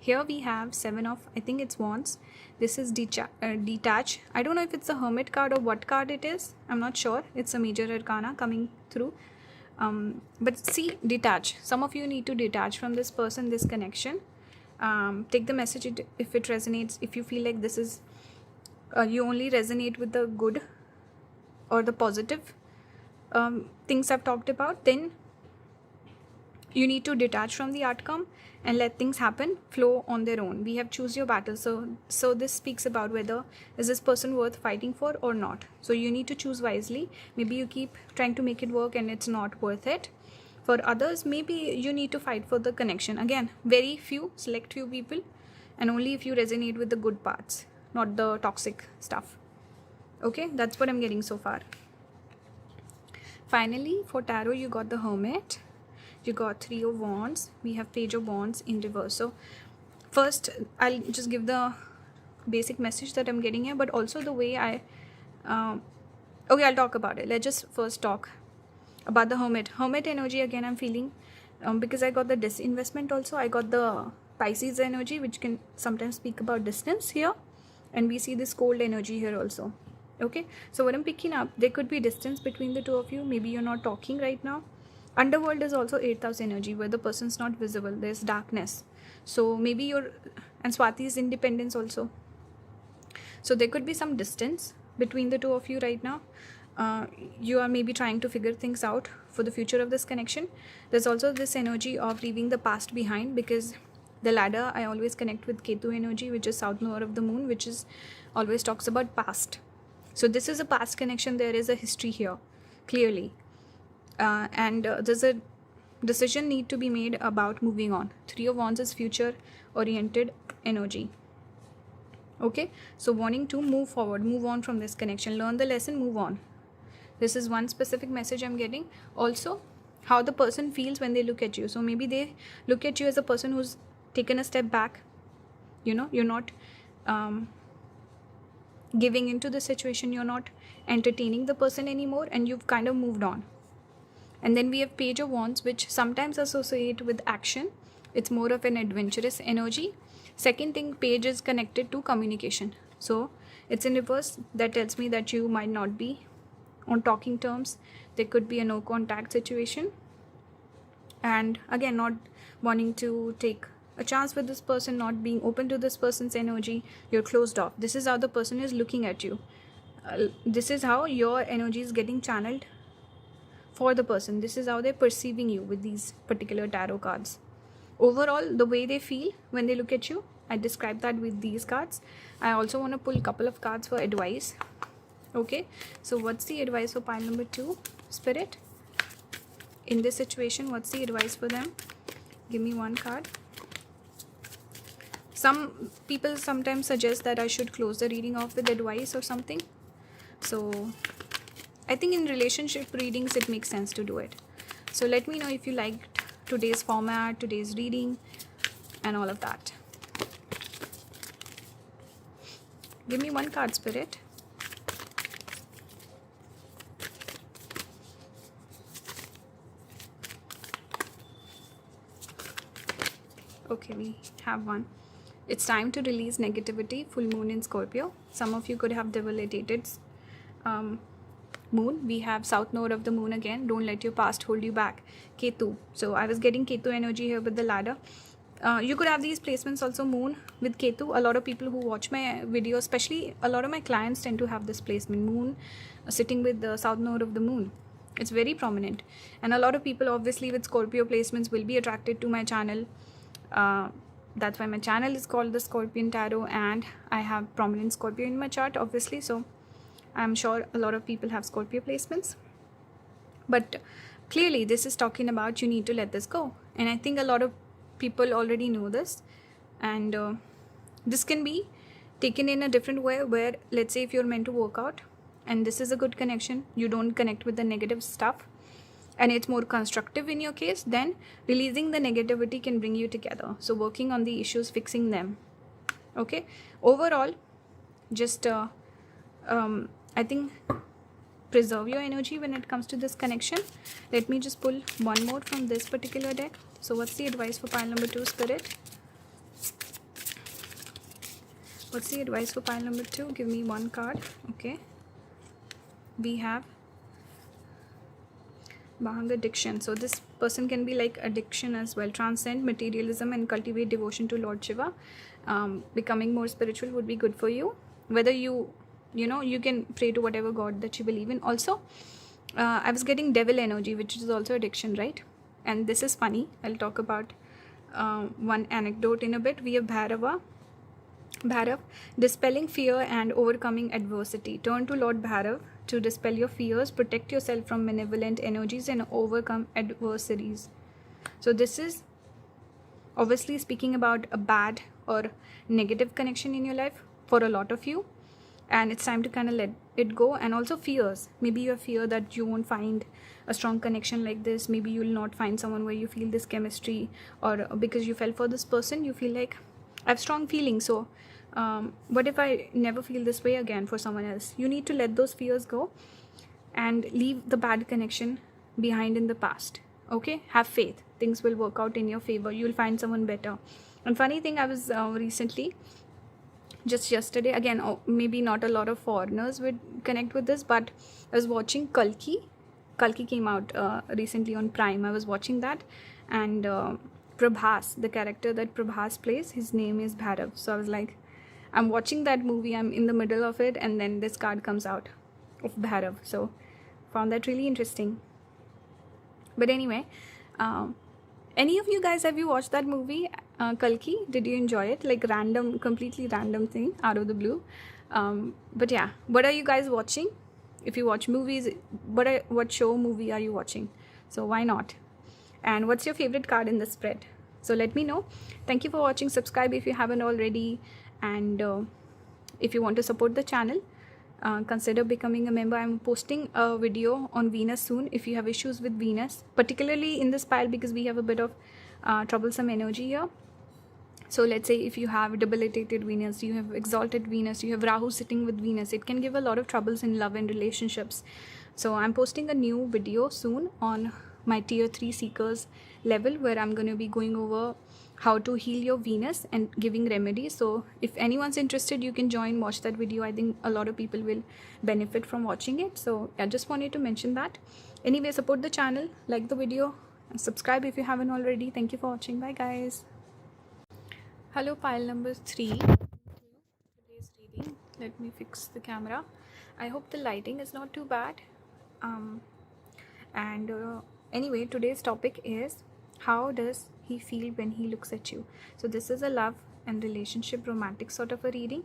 Speaker 1: here we have 7 of, I think it's wands. This is detach. I don't know if it's a hermit card or what card it is. I'm not sure. It's a major arcana coming through. But see, detach. Some of you need to detach from this person, this connection. Take the message if it resonates. If you feel like this is you only resonate with the good or the positive things I've talked about, then you need to detach from the outcome and let things happen, flow on their own. We have choose your battle. So this speaks about whether is this person worth fighting for or not. So you need to choose wisely. Maybe you keep trying to make it work and it's not worth it. For others, maybe you need to fight for the connection. Again, very few, select few people, and only if you resonate with the good parts, not the toxic stuff. Okay, that's what I'm getting so far. Finally, for tarot, you got the Hermit. You got 3 of Wands. We have Page of Wands in reverse. So first I'll just give the basic message that I'm getting here, but also the way I okay, I'll talk about it. Let's just first talk about the hermit energy. Again, I'm feeling because I got the disinvestment also, I got the Pisces energy, which can sometimes speak about distance here, and we see this cold energy here also. Okay, so what I'm picking up, there could be distance between the two of you. Maybe you're not talking right now. Underworld is also 8th house energy, where the person's not visible, there's darkness. So maybe you're, and Swati is independence also, so there could be some distance between the two of you right now. You are maybe trying to figure things out for the future of this connection. There's also this energy of leaving the past behind, because the ladder, I always connect with Ketu energy, which is south node of the moon, which is always talks about past. So this is a past connection. There is a history here, clearly. And there's a decision need to be made about moving on. 3 of Wands is future oriented energy. Okay, so wanting to move forward, move on from this connection, learn the lesson, move on. This is one specific message I'm getting. Also, how the person feels when they look at you. So maybe they look at you as a person who's taken a step back. You know, you're not giving into the situation, you're not entertaining the person anymore, and you've kind of moved on. And then we have Page of Wands, which sometimes associate with action. It's more of an adventurous energy. Second thing, Page is connected to communication. So it's in reverse. That tells me that you might not be on talking terms. There could be a no contact situation. And again, not wanting to take a chance with this person, not being open to this person's energy. You're closed off. This is how the person is looking at you. This is how your energy is getting channeled for the person. This is how they're perceiving you with these particular tarot cards. Overall, the way they feel when they look at you, I describe that with these cards. I also want to pull a couple of cards for advice. Okay, so what's the advice for pile number 2, Spirit? In this situation, what's the advice for them? Give me one card. Some people sometimes suggest that I should close the reading off with advice or something. So I think in relationship readings, it makes sense to do it. So let me know if you liked today's format, today's reading, and all of that. Give me one card, Spirit. Okay, we have one. It's time to release negativity. Full moon in Scorpio. Some of you could have debilitated moon. We have south node of the moon again. Don't let your past hold you back. Ketu. So I was getting Ketu energy here with the ladder. You could have these placements also, moon with Ketu. A lot of people who watch my video, especially a lot of my clients, tend to have this placement, moon sitting with the south node of the moon. It's very prominent, and a lot of people obviously with Scorpio placements will be attracted to my channel. That's why my channel is called the Scorpion Tarot, and I have prominent Scorpio in my chart, obviously. So I'm sure a lot of people have Scorpio placements, but clearly this is talking about you need to let this go. And I think a lot of people already know this, and this can be taken in a different way, where let's say if you're meant to work out and this is a good connection, you don't connect with the negative stuff, and it's more constructive in your case, then releasing the negativity can bring you together. So working on the issues, fixing them. Okay, overall, just I think preserve your energy when it comes to this connection. Let me just pull one more from this particular deck. So what's the advice for pile number 2, Spirit? What's the advice for pile number 2? Give me one card. Okay, we have Bahang addiction. So this person can be like addiction as well. Transcend materialism and cultivate devotion to Lord Shiva. Becoming more spiritual would be good for you. Whether you can pray to whatever god that you believe in. Also, I was getting devil energy, which is also addiction, right? And this is funny. I'll talk about one anecdote in a bit. We have Bhairav, dispelling fear and overcoming adversity. Turn to Lord Bhairav to dispel your fears, protect yourself from malevolent energies, and overcome adversaries. So this is obviously speaking about a bad or negative connection in your life for a lot of you, and it's time to kind of let it go. And also fears. Maybe you have fear that you won't find a strong connection like this. Maybe you will not find someone where you feel this chemistry, or because you fell for this person, you feel like I have strong feelings. So what if I never feel this way again for someone else? You need to let those fears go and leave the bad connection behind in the past. Okay, have faith, things will work out in your favor, you'll find someone better. And funny thing, I was recently, just yesterday again, maybe not a lot of foreigners would connect with this, but I was watching Kalki came out recently on Prime. I was watching that, and Prabhas, the character that Prabhas plays, his name is Bhairav. So I was like, I'm watching that movie, I'm in the middle of it, and then this card comes out of Bhairav. So found that really interesting. But anyway, any of you guys, have you watched that movie, Kalki? Did you enjoy it? Like random, completely random thing out of the blue. But yeah, what are you guys watching? If you watch movies, what show, movie are you watching? So why not? And what's your favorite card in the spread? So let me know. Thank you for watching. Subscribe if you haven't already. And if you want to support the channel, consider becoming a member. I'm posting a video on Venus soon. If you have issues with Venus, particularly in this pile, because we have a bit of troublesome energy here. So let's say if you have debilitated Venus, you have exalted Venus, you have Rahu sitting with Venus, it can give a lot of troubles in love and relationships. So I'm posting a new video soon on my tier 3 seekers level, where I'm going to be going over how to heal your Venus and giving remedies. So if anyone's interested, you can join, watch that video. I think a lot of people will benefit from watching it. So I just wanted to mention that. Anyway, support the channel, like the video, and subscribe if you haven't already. Thank you for watching. Bye guys. Hello, pile number 3. Today's reading. Let me fix the camera. I hope the lighting is not too bad. Anyway, today's topic is, how does he feel when he looks at you? So this is a love and relationship, romantic sort of a reading.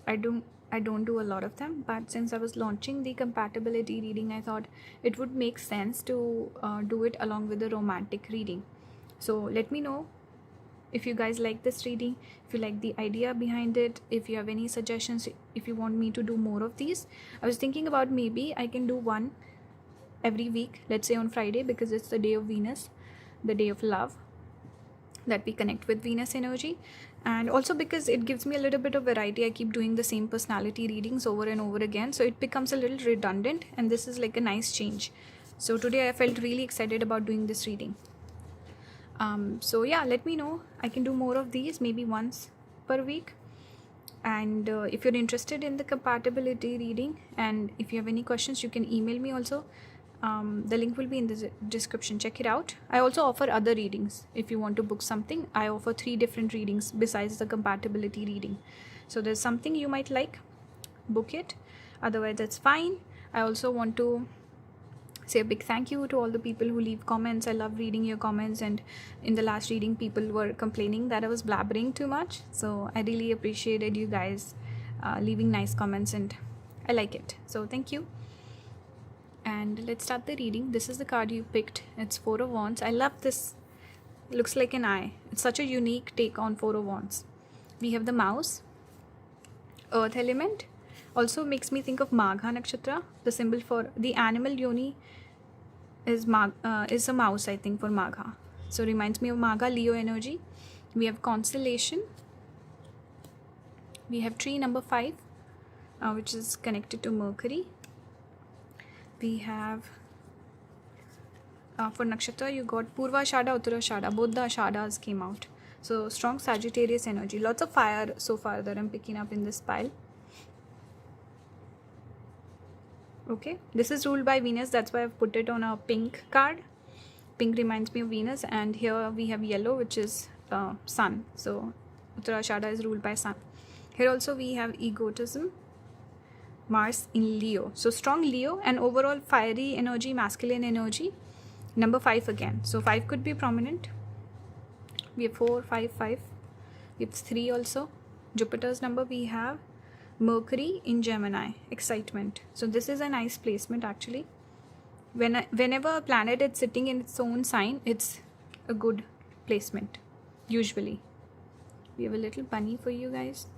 Speaker 1: I don't do a lot of them, but since I was launching the compatibility reading, I thought it would make sense to do it along with the romantic reading. So let me know if you guys like this reading, if you like the idea behind it, if you have any suggestions, if you want me to do more of these. I was thinking about maybe I can do one every week, let's say on Friday, because it's the day of Venus, the day of love, that we connect with Venus energy. And also because it gives me a little bit of variety. I keep doing the same personality readings over and over again, so it becomes a little redundant, and this is like a nice change. So today I felt really excited about doing this reading. So yeah, let me know. I can do more of these, maybe once per week. And if you're interested in the compatibility reading, and if you have any questions, you can email me also. The link will be in the description. Check it out. I also offer other readings. If you want to book something, I offer 3 different readings besides the compatibility reading. So there's something you might like, book it. Otherwise, that's fine. I also want to say a big thank you to all the people who leave comments. I love reading your comments, and in the last reading, people were complaining that I was blabbering too much. So I really appreciated you guys leaving nice comments, and I like it. So thank you. And let's start the reading. This is the card you picked. It's 4 of Wands. I love this. It looks like an eye. It's such a unique take on 4 of Wands. We have the mouse, earth element. Also makes me think of Magha Nakshatra. The symbol for the animal yoni is a mouse, I think, for Magha. So reminds me of Magha, Leo energy. We have constellation. We have tree number 5, which is connected to Mercury. We have for Nakshatra, you got Purva Ashada, Uttara Ashada. Both the Ashadas came out. So strong Sagittarius energy. Lots of fire so far that I'm picking up in this pile. Okay, this is ruled by Venus. That's why I've put it on a pink card. Pink reminds me of Venus. And here we have yellow, which is Sun. So Uttara Ashada is ruled by Sun. Here also we have egotism, Mars in Leo. So strong Leo and overall fiery energy, masculine energy. Number 5 again. So 5 could be prominent. We have 4, 5, 5. We have 3 also. Jupiter's number we have Mercury in Gemini, excitement. So this is a nice placement actually. Whenever a planet is sitting in its own sign, it's a good placement, usually. We have a little bunny for you guys.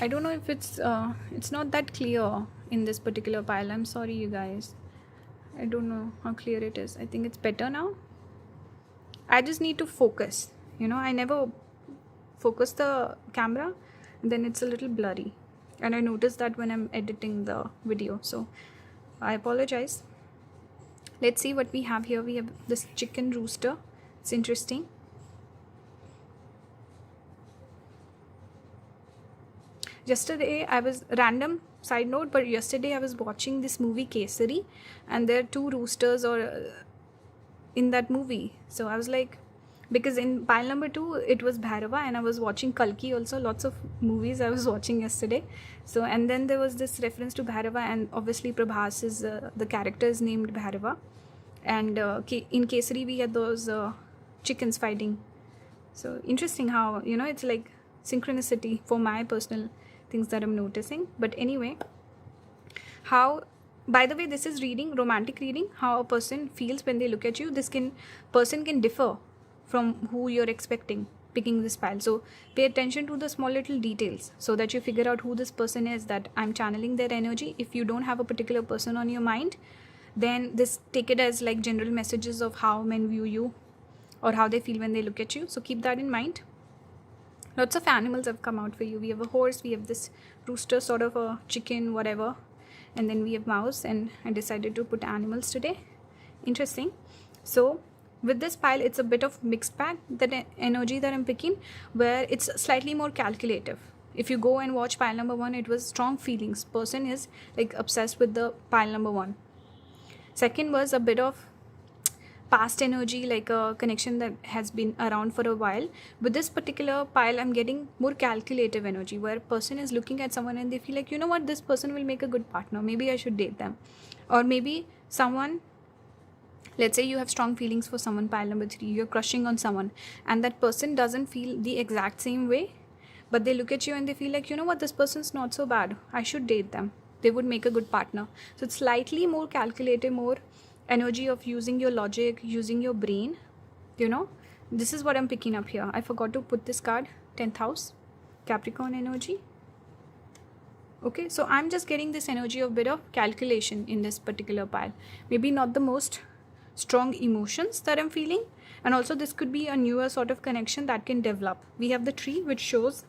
Speaker 1: I don't know if it's not that clear in this particular pile. I'm sorry, you guys. I don't know how clear it is. I think it's better now. I just need to focus. I never focus the camera, and then it's a little blurry, and I noticed that when I'm editing the video, so I apologize. Let's see what we have here. We have this chicken rooster. It's interesting. Yesterday I was, random side note, but yesterday I was watching this movie Kesari, and there are two roosters in that movie. So I was like, because in pile number 2 it was Bhairava, and I was watching Kalki also. Lots of movies I was watching yesterday. So, and then there was this reference to Bhairava, and obviously Prabhas is the character is named Bhairava, and in Kesari we had those chickens fighting. So interesting how, you know, it's like synchronicity for my personal things that I'm noticing. But anyway, how, by the way, this is reading, romantic reading, how a person feels when they look at you. This person can differ from who you're expecting picking this pile. So pay attention to the small little details so that you figure out who this person is, that I'm channeling their energy. If you don't have a particular person on your mind, then this, take it as like general messages of how men view you or how they feel when they look at you. So keep that in mind. Lots of animals have come out for you. We have a horse, we have this rooster, sort of a chicken, whatever, and then we have mouse, and I decided to put animals today. Interesting. So with this pile, it's a bit of mixed bag, that energy that I'm picking, where it's slightly more calculative. If you go and watch pile number 1, it was strong feelings. Person is like obsessed with the pile number 1. Second was a bit of past energy, like a connection that has been around for a while. With this particular pile, I'm getting more calculative energy, where person is looking at someone and they feel like, you know what, this person will make a good partner, maybe I should date them. Or maybe someone, let's say you have strong feelings for someone, pile number 3, you're crushing on someone, and that person doesn't feel the exact same way, but they look at you and they feel like, you know what, this person's not so bad, I should date them, they would make a good partner. So it's slightly more calculative, more energy of using your logic, using your brain, you know. This is what I'm picking up here. I forgot to put this card, 10th house, Capricorn energy. Okay, so I'm just getting this energy of bit of calculation in this particular pile. Maybe not the most strong emotions that I'm feeling, and also this could be a newer sort of connection that can develop. We have the tree, which shows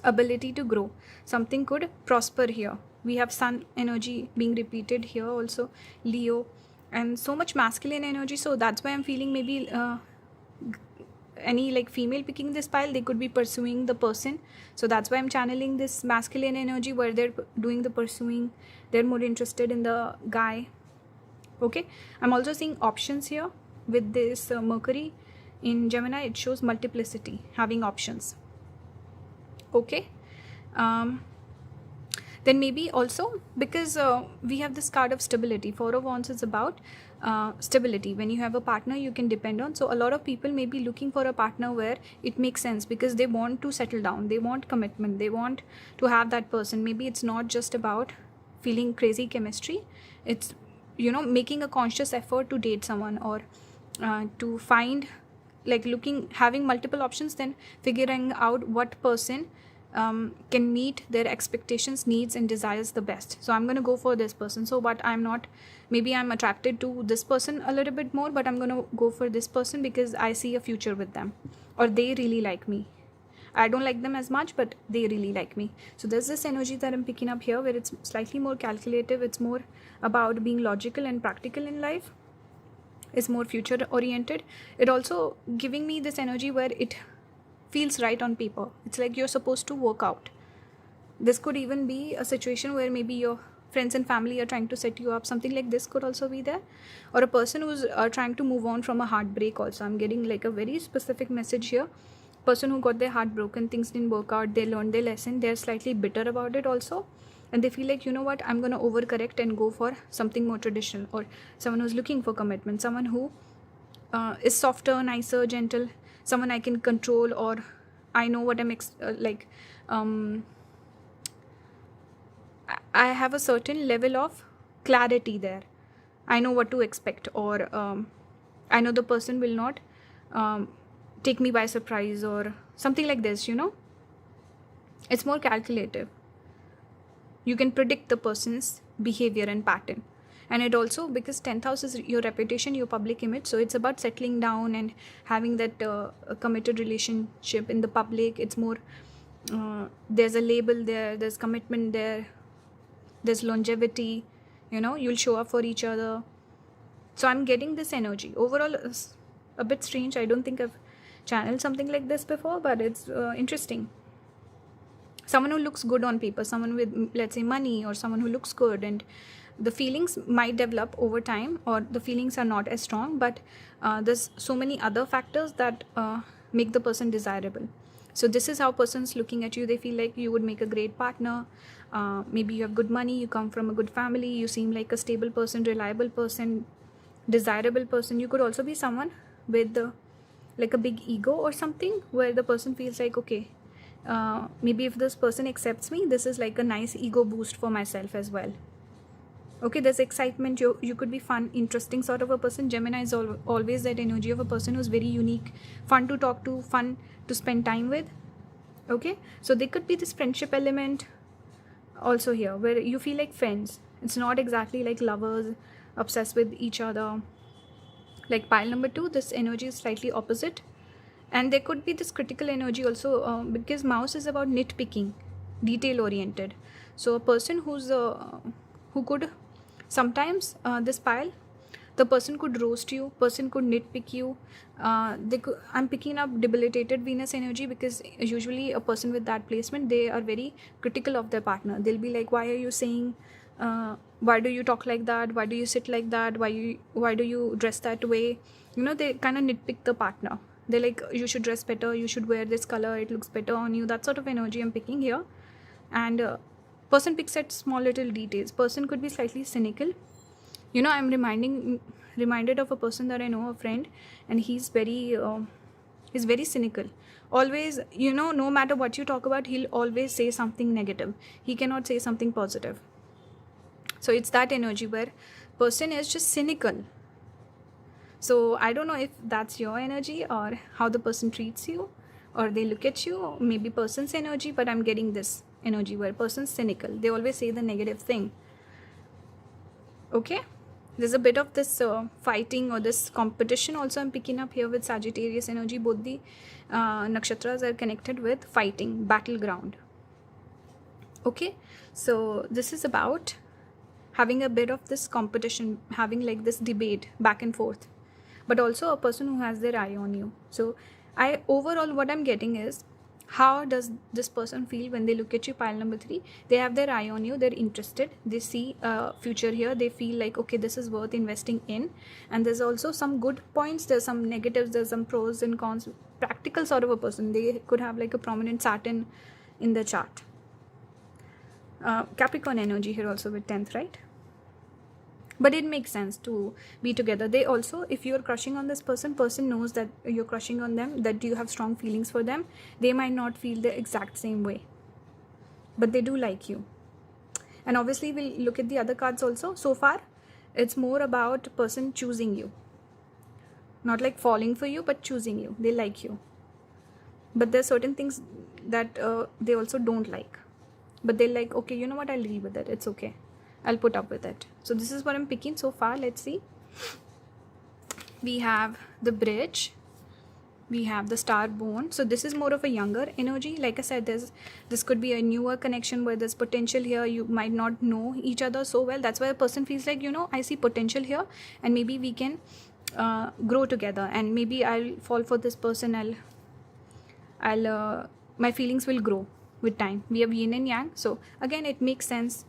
Speaker 1: ability to grow. Something could prosper here. We have sun energy being repeated here also, Leo, and so much masculine energy. So that's why I'm feeling maybe any like female picking this pile, they could be pursuing the person. So that's why I'm channeling this masculine energy, where they're doing the pursuing, they're more interested in the guy. Okay, I'm also seeing options here with this Mercury in Gemini. It shows multiplicity, having options. Okay, then maybe also because we have this card of stability. 4 of Wands is about stability. When you have a partner you can depend on. So a lot of people may be looking for a partner where it makes sense, because they want to settle down, they want commitment, they want to have that person. Maybe it's not just about feeling crazy chemistry, it's, you know, making a conscious effort to date someone, or to find, like having multiple options, then figuring out what person can meet their expectations, needs and desires the best. So I'm going to go for this person. So but I'm not, maybe I'm attracted to this person a little bit more, but I'm going to go for this person because I see a future with them, or they really like me. I don't like them as much, but they really like me. So there's this energy that I'm picking up here, where it's slightly more calculative. It's more about being logical and practical in life. It's more future oriented. It also giving me this energy where it feels right on paper. It's like you're supposed to work out. This could even be a situation where maybe your friends and family are trying to set you up. Something like this could also be there. Or a person who's trying to move on from a heartbreak also. I'm getting like a very specific message here. Person who got their heart broken, things didn't work out, they learned their lesson, they're slightly bitter about it also, and they feel like, you know what, I'm going to overcorrect and go for something more traditional. Or someone who's looking for commitment, someone who is softer, nicer, gentle, someone I can control, or I know what I'm I have a certain level of clarity there. I know what to expect, or I know the person will not take me by surprise, or something like this, you know. It's more calculative. You can predict the person's behavior and pattern, And it also, because 10th house is your reputation, your public image, so it's about settling down and having that committed relationship in the public. It's more there's a label there, there's commitment there, there's longevity, you'll show up for each other. So I'm getting this energy. Overall, it's a bit strange. I don't think I've channeled something like this before, but it's interesting. Someone who looks good on paper, someone with, let's say, money, or someone who looks good, and the feelings might develop over time, or the feelings are not as strong, but there's so many other factors that make the person desirable. So this is how person's looking at you. They feel like you would make a great partner. Maybe you have good money, you come from a good family, you seem like a stable person, reliable person, desirable person. You could also be someone with like a big ego or something, where the person feels like, okay, maybe if this person accepts me, this is like a nice ego boost for myself as well. Okay, there's excitement. You could be fun, interesting sort of a person. Gemini is always that energy of a person who's very unique, fun to talk to, fun to spend time with. Okay, so there could be this friendship element also here, where you feel like friends. It's not exactly like lovers obsessed with each other. Like pile number 2, this energy is slightly opposite. And there could be this critical energy also, because mouse is about nitpicking, detail oriented. So a person who could sometimes, this pile, the person could roast you, person could nitpick you. I'm picking up debilitated Venus energy, because usually a person with that placement, they are very critical of their partner. They'll be like, why are you saying, why do you talk like that, why do you sit like that, why do you dress that way? They kind of nitpick the partner. They're like, you should dress better, you should wear this color, it looks better on you. That sort of energy I'm picking here. And person picks at small little details. Person could be slightly cynical. I'm reminded of a person that I know, a friend, and he's very cynical. Always, no matter what you talk about, he'll always say something negative. He cannot say something positive. So it's that energy where person is just cynical. So I don't know if that's your energy, or how the person treats you, or they look at you, or maybe person's energy, but I'm getting this energy where person's cynical. They always say the negative thing. Okay, there's a bit of this fighting or this competition also I'm picking up here with Sagittarius energy. Both the nakshatras are connected with fighting, battleground. Okay, so this is about having a bit of this competition, having like this debate back and forth, but also a person who has their eye on you. So overall what I'm getting is, how does this person feel when they look at you, pile number 3? They have their eye on you, they're interested, they see a future here, they feel like, okay, this is worth investing in. And there's also some good points, there's some negatives, there's some pros and cons. Practical sort of a person. They could have like a prominent Saturn in the chart. Capricorn energy here also with 10th, right? But it makes sense to be together. They also, if you're crushing on this person knows that you're crushing on them, that you have strong feelings for them. They might not feel the exact same way, but they do like you. And obviously we'll look at the other cards also. So far it's more about person choosing you, not like falling for you, but choosing you. They like you, but there's certain things that they also don't like, but they're like, okay, you know what, I'll deal with it, it's okay, I'll put up with it. So this is what I'm picking so far. Let's see. We have the bridge, we have the star born. So this is more of a younger energy. Like I said, this could be a newer connection where there's potential here. You might not know each other so well. That's why a person feels like, I see potential here, and maybe we can grow together, and maybe I'll fall for this person. I'll my feelings will grow with time. We have yin and yang, so again it makes sense.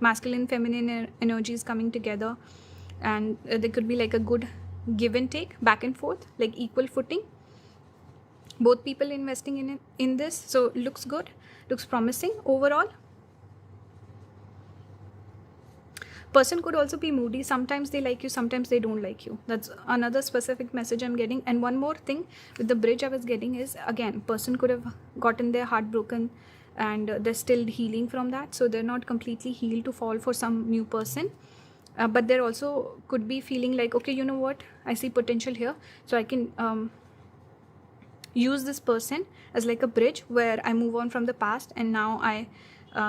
Speaker 1: Masculine feminine energies coming together, and there could be like a good give and take, back and forth, like equal footing, both people investing in this. So looks good, looks promising overall. Person could also be moody. Sometimes they like you, sometimes they don't like you. That's another specific message I'm getting. And one more thing with the bridge I was getting is, again, person could have gotten their heart broken and they're still healing from that. So they're not completely healed to fall for some new person. But they're also could be feeling like, okay, you know what, I see potential here. So I can use this person as like a bridge where I move on from the past, and now I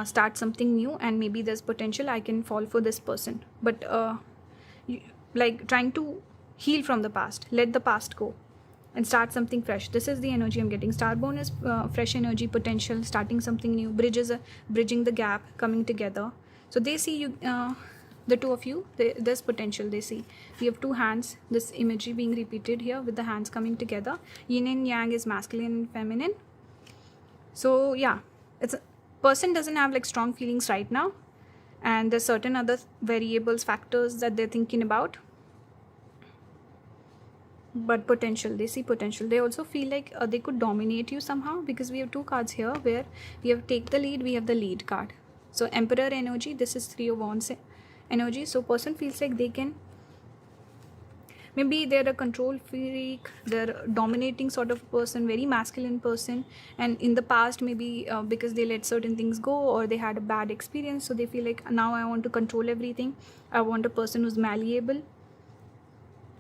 Speaker 1: start something new, and maybe there's potential I can fall for this person. But like trying to heal from the past, let the past go and start something fresh. This is the energy I'm getting. Starborn is fresh energy, potential, starting something new, bridging the gap, coming together. So they see you, the two of you, there's potential they see. We have two hands, this imagery being repeated here with the hands coming together. Yin and yang is masculine and feminine. So yeah, it's a person doesn't have like strong feelings right now, and there's certain other variables, factors that they're thinking about. But potential, they see potential. They also feel like they could dominate you somehow, because we have two cards here where we have take the lead, we have the lead card. So Emperor energy, this is Three of Wands energy. So person feels like they can, maybe they're a control freak, they're a dominating sort of person, very masculine person, and in the past maybe because they let certain things go or they had a bad experience, so they feel like now I want to control everything. I want a person who's malleable.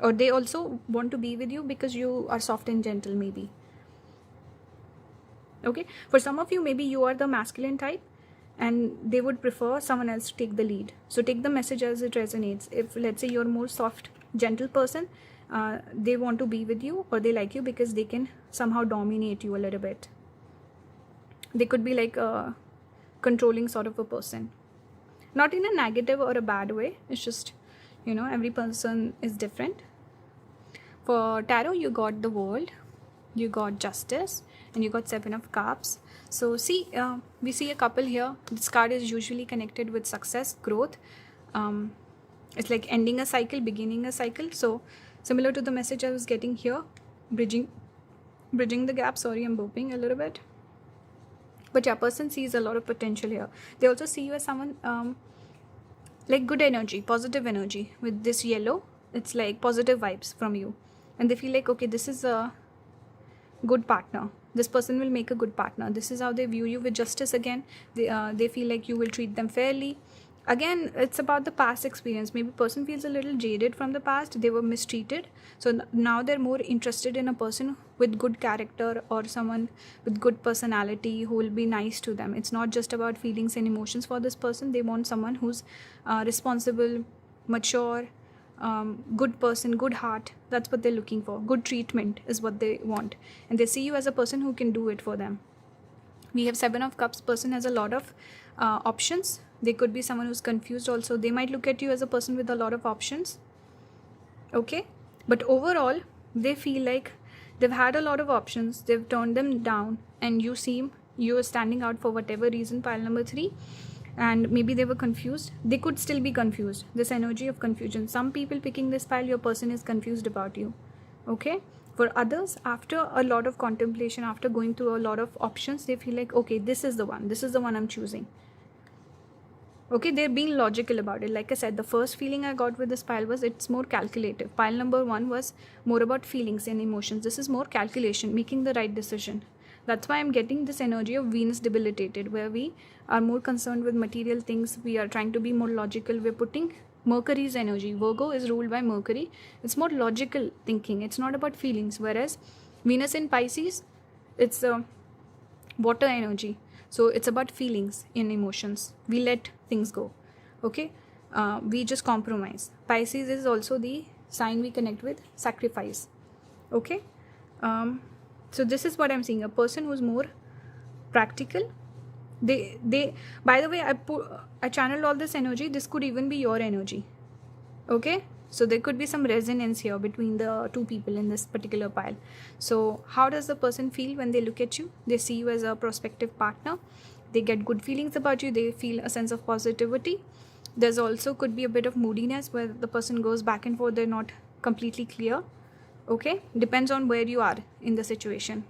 Speaker 1: Or they also want to be with you because you are soft and gentle, maybe. Okay, for some of you, maybe you are the masculine type and they would prefer someone else to take the lead. So take the message as it resonates. If let's say you're more soft, gentle person, they want to be with you or they like you because they can somehow dominate you a little bit. They could be like a controlling sort of a person. Not in a negative or a bad way. It's just, you know, every person is different. For tarot, you got the World, you got Justice, and you got Seven of Cups. So see, we see a couple here. This card is usually connected with success, growth. It's like ending a cycle, beginning a cycle. So similar to the message I was getting here, bridging the gap. Sorry, I'm burping a little bit. But yeah, person sees a lot of potential here. They also see you as someone like good energy, positive energy. With this yellow, it's like positive vibes from you. And they feel like, okay, this is a good partner. This person will make a good partner. This is how they view you. With Justice again, they feel like you will treat them fairly. Again, it's about the past experience. Maybe person feels a little jaded from the past. They were mistreated. So now they're more interested in a person with good character or someone with good personality who will be nice to them. It's not just about feelings and emotions for this person. They want someone who's responsible, mature, good person, good heart. That's what they're looking for. Good treatment is what they want. And they see you as a person who can do it for them. We have Seven of Cups. Person has a lot of options. They could be someone who's confused also. They might look at you as a person with a lot of options. Okay? But overall, they feel like they've had a lot of options. They've turned them down. And you are standing out for whatever reason, pile number 3. And maybe they were confused. They could still be confused. This energy of confusion. Some people picking this pile, your person is confused about you. Okay? For others, after a lot of contemplation, after going through a lot of options, they feel like, okay, this is the one. This is the one I'm choosing. Okay, they're being logical about it. Like I said, the first feeling I got with this pile was it's more calculative. Pile number 1 was more about feelings and emotions. This is more calculation, making the right decision. That's why I'm getting this energy of Venus debilitated, where we are more concerned with material things. We are trying to be more logical. We're putting Mercury's energy. Virgo is ruled by Mercury. It's more logical thinking. It's not about feelings. Whereas Venus in Pisces, it's water energy. So it's about feelings and emotions. We let things go. Okay? We just compromise. Pisces is also the sign we connect with sacrifice. Okay? So this is what I'm seeing. A person who's more practical. They by the way, I channeled all this energy. This could even be your energy. Okay? So there could be some resonance here between the two people in this particular pile. So how does the person feel when they look at you? They see you as a prospective partner. They get good feelings about you. They feel a sense of positivity. There's also could be a bit of moodiness where the person goes back and forth. They're not completely clear. Okay? Depends on where you are in the situation.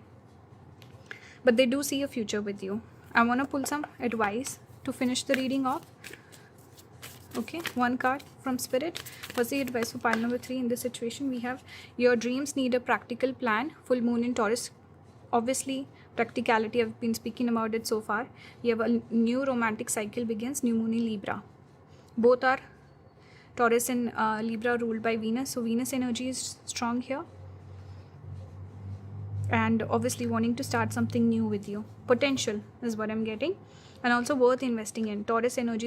Speaker 1: But they do see a future with you. I want to pull some advice to finish the reading off. Okay, one card from Spirit. What's the advice for pile number 3 in this situation? We have your dreams need a practical plan. Full moon in Taurus. Obviously, practicality, I've been speaking about it so far. You have a new romantic cycle begins. New moon in Libra. Both are Taurus and Libra ruled by Venus. So Venus energy is strong here. And obviously wanting to start something new with you. Potential is what I'm getting. and also worth investing in. Taurus energy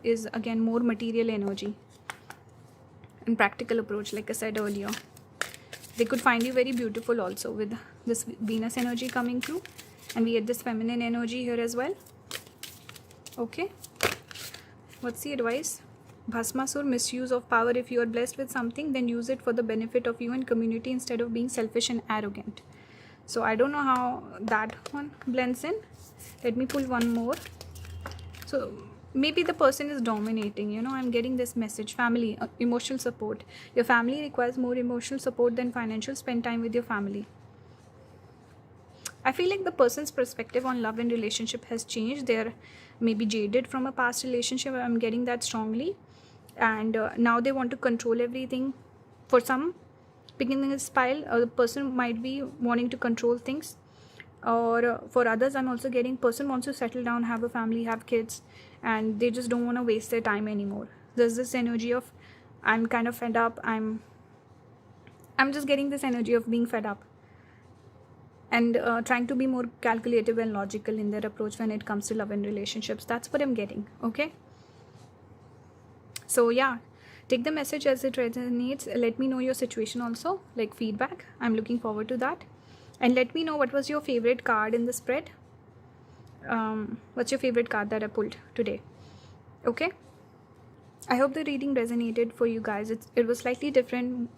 Speaker 1: is again more material energy and practical approach, like I said earlier. They could find you very beautiful also with this Venus energy coming through, and we get this feminine energy here as well. Okay, what's the advice? Bhasmasur, misuse of power. If you are blessed with something, then use it for the benefit of you and community instead of being selfish and arrogant. So I don't know how that one blends in. Let me pull one more. So maybe the person is dominating, you know, I'm getting this message. Family, emotional support. Your family requires more emotional support than financial. Spend time with your family. I feel like the person's perspective on love and relationship has changed. They're maybe jaded from a past relationship. I'm getting that strongly. And now they want to control everything. For some, beginning this pile, the person might be wanting to control things. Or for others, I'm also getting person wants to settle down, have a family, have kids, and they just don't want to waste their time anymore. There's this energy of I'm kind of fed up. I'm just getting this energy of being fed up and trying to be more calculative and logical in their approach when it comes to love and relationships. That's what I'm getting. Okay, so yeah, take the message as it resonates. Let me know your situation also, like feedback. I'm looking forward to that. And let me know what was your favorite card in the spread. What's your favorite card that I pulled today? Okay, I hope the reading resonated for you guys. It was slightly different,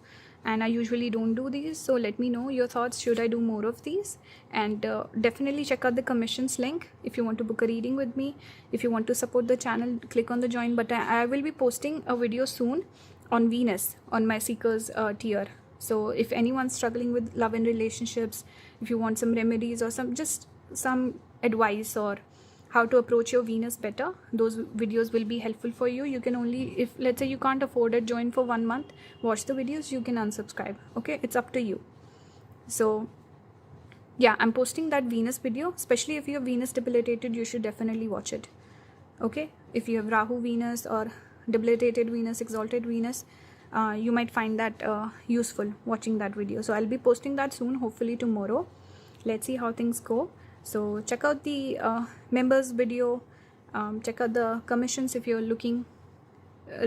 Speaker 1: and I usually don't do these, so let me know your thoughts. Should I do more of these? And definitely check out the commissions link if you want to book a reading with me. If you want to support the channel, click on the join button. I will be posting a video soon on Venus on my seekers tier. So if anyone's struggling with love and relationships, if you want some remedies or some advice or how to approach your Venus better, those videos will be helpful for you. You can only, if let's say you can't afford it, join for 1 month, watch the videos, you can unsubscribe. Okay, it's up to you. So yeah, I'm posting that Venus video. Especially if you have Venus debilitated, you should definitely watch it. Okay, if you have Rahu Venus or debilitated Venus, exalted Venus, you might find that useful watching that video. So I'll be posting that soon, hopefully tomorrow. Let's see how things go. So check out the members video. Check out the commissions if you're looking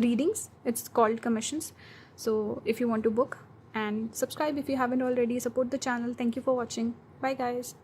Speaker 1: readings. It's called commissions. So if you want to book, and subscribe if you haven't already. Support the channel. Thank you for watching. Bye guys.